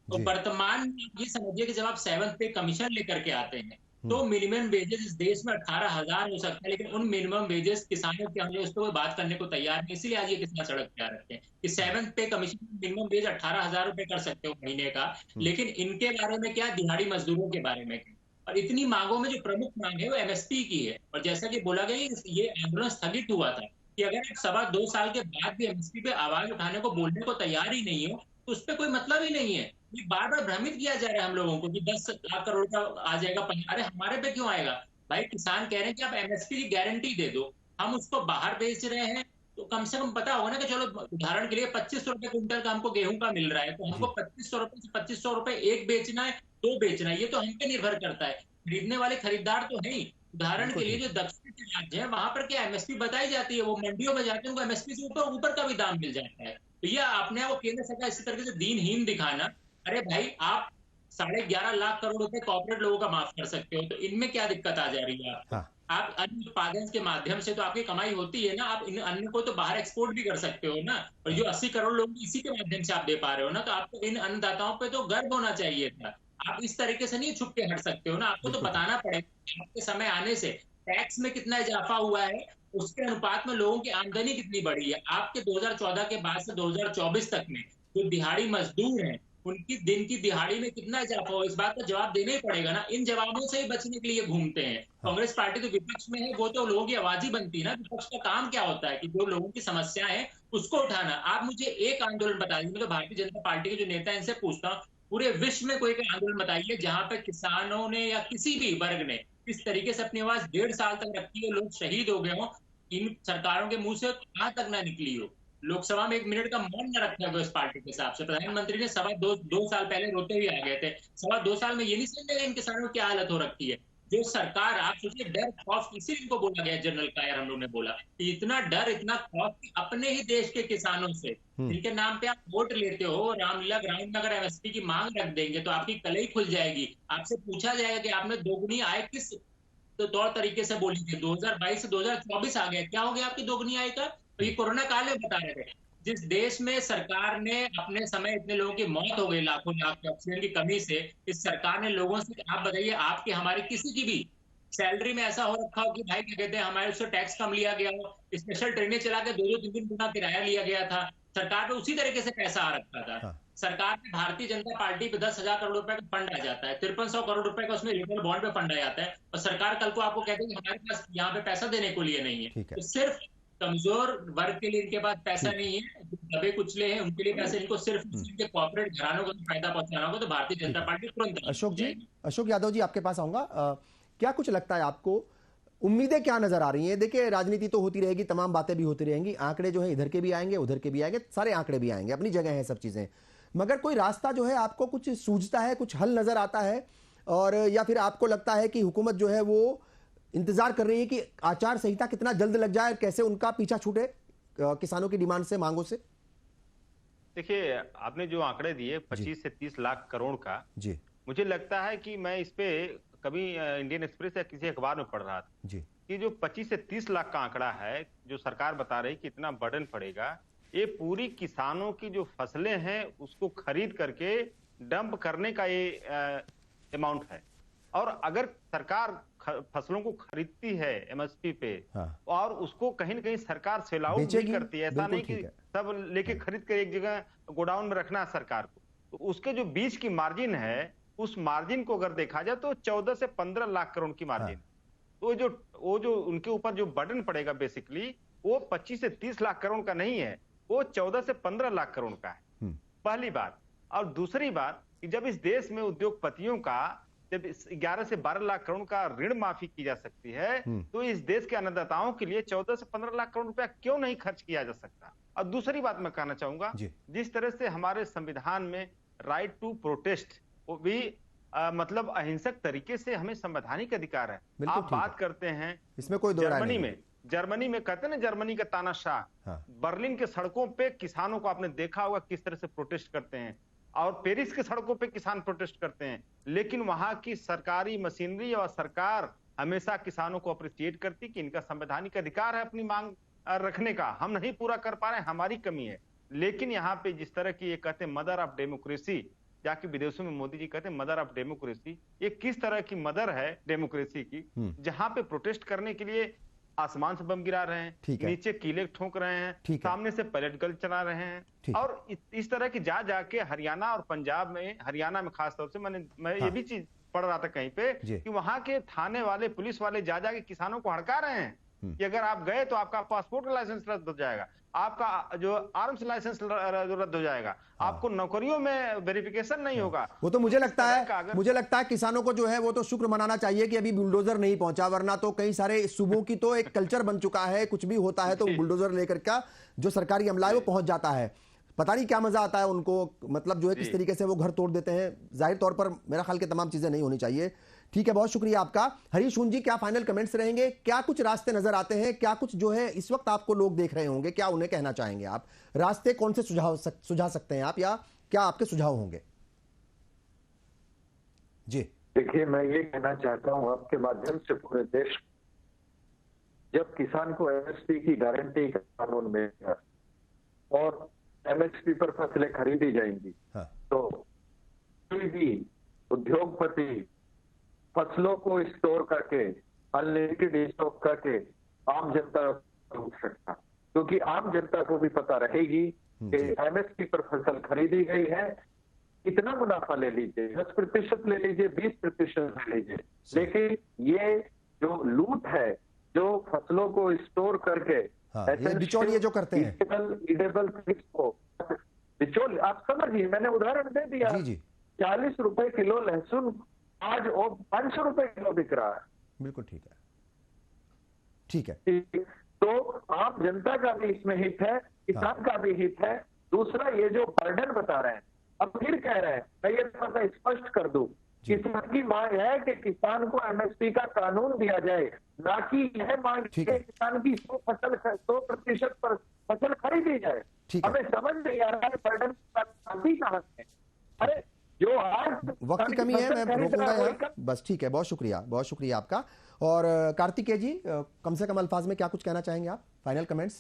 तो वर्तमान ये समझिए कि जब आप 7th पे कमीशन लेकर के आते हैं तो मिनिमम वेजेस इस देश में 18,000 हो सकता है, लेकिन उन मिनिमम वेजेस किसानों के हमने उस पर बात करने को तैयार नहीं। इसीलिए आज ये किसान सड़क पे आ रखे हैं कि 7th पे कमीशन मिनिमम वेज 18,000 रुपए कर सकते हो महीने का, लेकिन इनके बारे में क्या, दिहाड़ी मजदूरों के बारे में। और इतनी मांगों में जो प्रमुख मांग है वो एमएसपी की है। और जैसा कि बोला गया ये आंदोलन स्थगित हुआ था कि अगर आप 2.25 साल के बाद भी एमएसपी पे आवाज उठाने को बोलने को तैयार ही नहीं हो तो उस पर कोई मतलब ही नहीं है। ये बार बार भ्रमित किया जा रहा है हम लोगों को कि 10 लाख करोड़ का आ जाएगा। अरे हमारे पे क्यों आएगा भाई? किसान कह रहे हैं कि आप एमएसपी की गारंटी दे दो, हम उसको बाहर बेच रहे हैं तो कम से कम पता होगा ना कि चलो उदाहरण के लिए 2500 रुपए क्विंटल का हमको गेहूं का मिल रहा है, तो हमको 2500 रुपए से 2500 रुपए एक बेचना है, 2 बेचना है, ये तो हम पे निर्भर करता है। खरीदने वाले खरीदार तो है ही। उदाहरण के लिए जो दक्षिण के राज्य है वहां पर क्या एमएसपी बताई जाती है, वो मंडियों में जाते हैं उनको एमएसपी से ऊपर का भी दाम मिल जाता है। तो ये आपने वो केंद्र सरकार इसी तरीके से दीनहीन दिखाना। अरे भाई आप 11.5 लाख करोड़ रुपए कॉर्पोरेट लोगों का माफ कर सकते हो, तो इनमें क्या दिक्कत आ जा रही है आपको? आप अन्य उत्पादन के माध्यम से तो आपकी कमाई होती है ना, आप इन अन्य को तो बाहर एक्सपोर्ट भी कर सकते हो ना। और जो 80 करोड़ लोग इसी के माध्यम से आप दे पा रहे हो ना, तो आपको इन अन्नदाताओं पे तो गर्व होना चाहिए था। आप इस तरीके से नहीं छुप के हट सकते हो ना, आपको तो बताना पड़ेगा आपके समय आने से टैक्स में कितना इजाफा हुआ है, उसके अनुपात में लोगों की आमदनी कितनी बढ़ी है। आपके 2014 के बाद से 2024 तक में जो दिहाड़ी मजदूर हैं उनकी दिन की दिहाड़ी में कितना इजाफा हो, इस बात का जवाब देना ही पड़ेगा ना। इन जवाबों से ही बचने के लिए घूमते हैं। कांग्रेस पार्टी तो विपक्ष में है, वो तो लोगों की आवाज ही बनती है ना। विपक्ष का काम क्या होता है कि जो लोगों की समस्या है उसको उठाना। आप मुझे एक आंदोलन बता दीजिए, तो भारतीय जनता पार्टी के जो नेता है इनसे पूछता हूँ, पूरे विश्व में कोई आंदोलन बताइए जहां पर किसानों ने या किसी भी वर्ग ने इस तरीके से अपनी आवाज 1.5 साल तक रखी हो, लोग शहीद हो गए हो, इन सरकारों के मुंह से कहां तक ना निकली हो। लोकसभा में 1 मिनट का मौन न रखा गया इस पार्टी के हिसाब से। प्रधानमंत्री ने 2.25 साल पहले रोते हुए आ गए थे। 2.25 साल में ये नहीं समझेगा इन किसानों की हालत हो रखी है। जो सरकार, आप सोचिए डर खौफ, इसी इनको बोला गया जनरल कायर हम लोग ने बोला कि इतना डर इतना खौफ अपने ही देश के किसानों से, जिनके नाम पे आप वोट लेते हो। रामलीला ग्राउंड में अगर एमएसपी की मांग रख देंगे तो आपकी कलई खुल जाएगी। आपसे पूछा जाएगा कि आपने दोगुनी आय किस तो तौर तरीके से बोली थी। 2022 से 2024 आ गया, क्या हो गया आपकी दोगुनी आय का? तो ये कोरोना काल में बता रहे थे। जिस देश में सरकार ने अपने समय इतने लोगों की मौत हो गई, लाखों लाख ऑक्सीजन की कमी से, इस सरकार ने लोगों से, आप बताइए आपके हमारे किसी की भी सैलरी में ऐसा हो रखा हो कि भाई क्या कहते हैं हमारे उससे टैक्स कम लिया गया हो, स्पेशल ट्रेनें चला के 2-3 गुना किराया लिया गया था, सरकार पे उसी तरीके से पैसा आ रखा था। हाँ। सरकार में भारतीय जनता पार्टी पे 10,000 करोड़ रुपए का फंड आ जाता है, 5300 करोड़ रुपए का उसमें रिटेल बॉन्ड पे फंड आ जाता है, और सरकार कल को आपको कहते हैं कि हमारे पास यहाँ पे पैसा देने को लिए नहीं है। तो सिर्फ कमजोर वर्ग के लिए इनके पास पैसा नहीं है, दबे कुचले हैं उनके लिए पैसे, इनको सिर्फ इनके कॉर्पोरेट घरानों को फायदा पहुंचाना होगा तो भारतीय जनता पार्टी तुरंत। अशोक यादव जी आपके पास आऊंगा। क्या कुछ लगता है आपको, उम्मीदें क्या नजर आ रही हैं? देखिए राजनीति तो होती रहेगी, तमाम बातें भी होती रहेंगी, आंकड़े जो है इधर के भी आएंगे उधर के भी आएंगे, सारे आंकड़े भी आएंगे, अपनी जगह है सब चीजें, मगर कोई रास्ता जो है आपको कुछ सूझता है, कुछ हल नजर आता है? और या फिर आपको लगता है कि हुकूमत जो है वो इंतजार कर रही है कि आचार संहिता कितना जल्द लग जाए, कैसे उनका पीछा छूटे किसानों की डिमांड से, मांगों से? देखिए आपने जो आंकड़े दिए 25 से 30 लाख करोड़ का, जी मुझे लगता है कि मैं इस पे कभी इंडियन एक्सप्रेस या किसी अखबार में पढ़ रहा था जी कि जो 25 से 30 लाख का आंकड़ा है जो सरकार बता रही कि इतना बर्डन पड़ेगा, ये पूरी किसानों की जो फसलें हैं उसको खरीद करके डंप करने का ये अमाउंट है। और अगर सरकार फसलों को खरीदती है एमएसपी पे, हाँ। और उसको कहीं ना कहीं सरकार सेल आउट भी करती है, ऐसा नहीं कि सब लेके खरीद कर एक जगह गोडाउन में रखना है सरकार को, तो उसके जो बीच की मार्जिन है उस मार्जिन को अगर देखा जाए तो 14 से 15 लाख करोड़ की मार्जिन, तो वो जो उनके ऊपर जो बर्डन पड़ेगा बेसिकली वो 25 से 30 लाख करोड़ का नहीं है, वो 14 से 15 लाख करोड़ का है, पहली बात। और दूसरी बात कि जब इस देश में उद्योगपतियों का जब 11 से 12 लाख करोड़ का ऋण माफी की जा सकती है, तो इस देश के अन्नदाताओं के लिए 14 से 15 लाख करोड़ रुपया क्यों नहीं खर्च किया जा सकता? और दूसरी बात मैं कहना चाहूंगा, जिस तरह से हमारे संविधान में राइट टू प्रोटेस्ट वो भी मतलब अहिंसक तरीके से हमें संवैधानिक अधिकार है। आप बात करते हैं इसमें कोई जर्मनी में कहते हैं ना, जर्मनी का तानाशाह, हाँ। बर्लिन के सड़कों पे किसानों को आपने देखा होगा किस तरह से प्रोटेस्ट करते हैं, और पेरिस की सड़कों पे किसान प्रोटेस्ट करते हैं, लेकिन वहां की सरकारी मशीनरी और सरकार हमेशा किसानों को अप्रिशिएट करती कि इनका संवैधानिक अधिकार है अपनी मांग रखने का, हम नहीं पूरा कर पा रहे हैं, हमारी कमी है। लेकिन यहाँ पे जिस तरह की ये कहते हैं मदर ऑफ डेमोक्रेसी, जाके विदेशों में मोदी जी कहते हैं मदर ऑफ डेमोक्रेसी, ये किस तरह की मदर है डेमोक्रेसी की, जहां पे प्रोटेस्ट करने के लिए आसमान से बम गिरा रहे हैं, नीचे कीले ठोक रहे हैं, सामने से पैलेट गन चला रहे हैं, और इस तरह की जाके हरियाणा और पंजाब में, हरियाणा में खासतौर से मैं ये भी चीज पढ़ रहा था कहीं पे कि वहां के थाने वाले पुलिस वाले जाके किसानों को हड़का रहे हैं कि अगर आप गए तो आपका पासपोर्ट का लाइसेंस रद्द हो जाएगा, आपका जो आर्म्स लाइसेंस रद्द हो जाएगा, आपको नौकरियों में वेरिफिकेशन नहीं होगा। वो तो मुझे लगता है किसानों को जो है वो तो शुक्र मनाना चाहिए कि अभी बुलडोजर नहीं पहुंचा, वरना तो कई सारे सूबों की तो एक कल्चर बन चुका है, कुछ भी होता है तो बुलडोजर लेकर का जो सरकारी अमला है वो पहुंच जाता है, पता नहीं क्या मजा आता है उनको, मतलब जो है किस तरीके से वो घर तोड़ देते हैं। जाहिर तौर पर मेरा ख्याल के तमाम चीजें नहीं होनी चाहिए। ठीक है, बहुत शुक्रिया आपका। हरीश जी, क्या फाइनल कमेंट्स रहेंगे? क्या कुछ रास्ते नजर आते हैं? क्या कुछ जो है इस वक्त आपको लोग देख रहे होंगे, क्या उन्हें कहना चाहेंगे आप? रास्ते कौन से सुझा सकते हैं आप, या क्या आपके सुझाव होंगे? जी देखिए, मैं ये कहना चाहता हूं आपके माध्यम से पूरे देश, जब किसान को एमएसपी की गारंटी का कानून मिलेगा और एमएसपी पर फसलें खरीदी जाएंगी, हाँ। तो कोई भी उद्योगपति फसलों को स्टोर करके अनलिमिटेड स्टॉक करके आम जनता को लूट सकता, क्योंकि आम जनता को भी पता रहेगी कि एमएसपी पर फसल खरीदी गई है, इतना मुनाफा ले लीजिए, 10% ले लीजिए, 20% ले लीजिए, लेकिन ये जो लूट है, जो फसलों को स्टोर करके बिचौलिए जो करते हैं, ईडेबल को बिचौलिए, आप समझिए, मैंने उदाहरण दे दिया, 40 रुपए किलो लहसुन आज 500 रुपए किलो बिक रहा है। बिल्कुल ठीक है, ठीक है। तो आम जनता का भी इसमें हित है, किसान का भी हित है। दूसरा, ये जो बर्डन बता रहे हैं, अब फिर कह रहे हैं, मैं ये थोड़ा स्पष्ट कर दूं, किसान की मांग है कि किसान को एमएसपी का कानून दिया जाए, ना कि यह मांग कि किसान की 100% पर फसल खरीदी जाए। हमें समझ नहीं आ रहा है बर्डन कहां से। अरे जो आज वक्त की कमी है, मैं रोकूंगा यहाँ बस। ठीक है, बहुत शुक्रिया आपका। और कार्तिकेय जी, कम से कम अल्फाज में क्या कुछ कहना चाहेंगे आप? Final comments.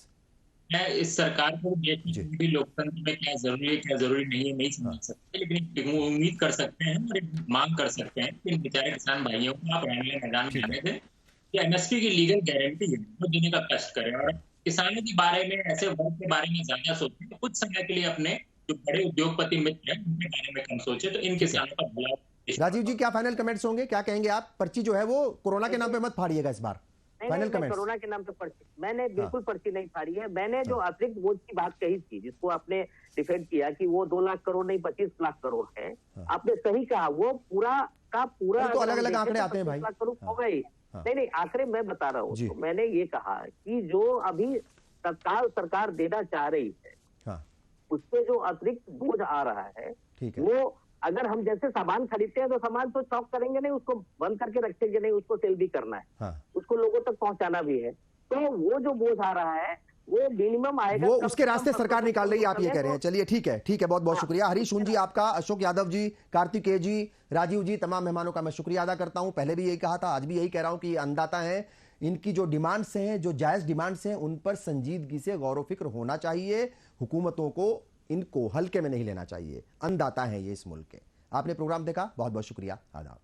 मैं इस सरकार को देश में भी लोकतंत्र में क्या जरूरी है क्या जरूरी नहीं है नहीं समझ सकते, लेकिन उम्मीद कर सकते हैं और एक मांग कर सकते हैं कि इन बेचारे किसान भाइयों को आप रणनीतिक मैदान में आने दें कि एमएसपी की लीगल गारंटी है वो देने का कष्ट करें और किसानों के बारे में ऐसे वर्ग के बारे में ज्यादा सोचें तो कुछ समय के लिए अपने जो बड़े उद्योगपति मित्र हैं उनके बारे में कम सोचे तो इन किसानों का भला। राजीव जी क्या फाइनल कमेंट्स होंगे, क्या कहेंगे आप? पर्ची जो है वो कोरोना के नाम पे मत फाड़िएगा इस बार। Final comments. कोरोना के नाम पे पर्ची मैंने बिल्कुल पर्ची नहीं फाड़ी है। मैंने जो अतिरिक्त बोझ की बात कही थी जिसको आपने डिफेंड किया कि वो 2 लाख करोड़ नहीं 25 लाख करोड़ है, आपने सही कहा। वो पूरा का पूरा तो अलग अलग आंकड़े आते हैं भाई। 25 लाख करोड़ हो गए। नहीं आंकड़े मैं बता रहा हूँ। तो मैंने ये कहा कि जो अभी तत्काल सरकार देना चाह रही है उसपे जो अतिरिक्त बोझ आ रहा है वो अगर हम जैसे सामान खरीदते हैं तो सामान तो स्टॉक करेंगे नहीं, उसको बंद करके रखेंगे नहीं, उसको सेल भी करना है, उसको लोगों तक पहुंचाना भी है। तो वो जो बोझ आ रहा है वो मिनिमम आएगा, वो उसके रास्ते सरकार निकाल रही है, आप ये कह रहे हैं। चलिए ठीक है, बहुत बहुत शुक्रिया हरीश जी आपका, अशोक यादव जी, कार्तिकेय जी, राजीव जी, तमाम मेहमानों का मैं शुक्रिया अदा करता हूं। पहले भी यही कहा था, आज भी यही कह रहा हूं कि अन्नदाता हैं, इनकी जो डिमांड्स हैं, जो जायज डिमांड्स हैं, उन पर संजीदगी से गौर फिक्र होना चाहिए। हुकूमतों को इनको हल्के में नहीं लेना चाहिए। अन्नदाता हैं ये इस मुल्क के। आपने प्रोग्राम देखा, बहुत बहुत शुक्रिया, आदाब।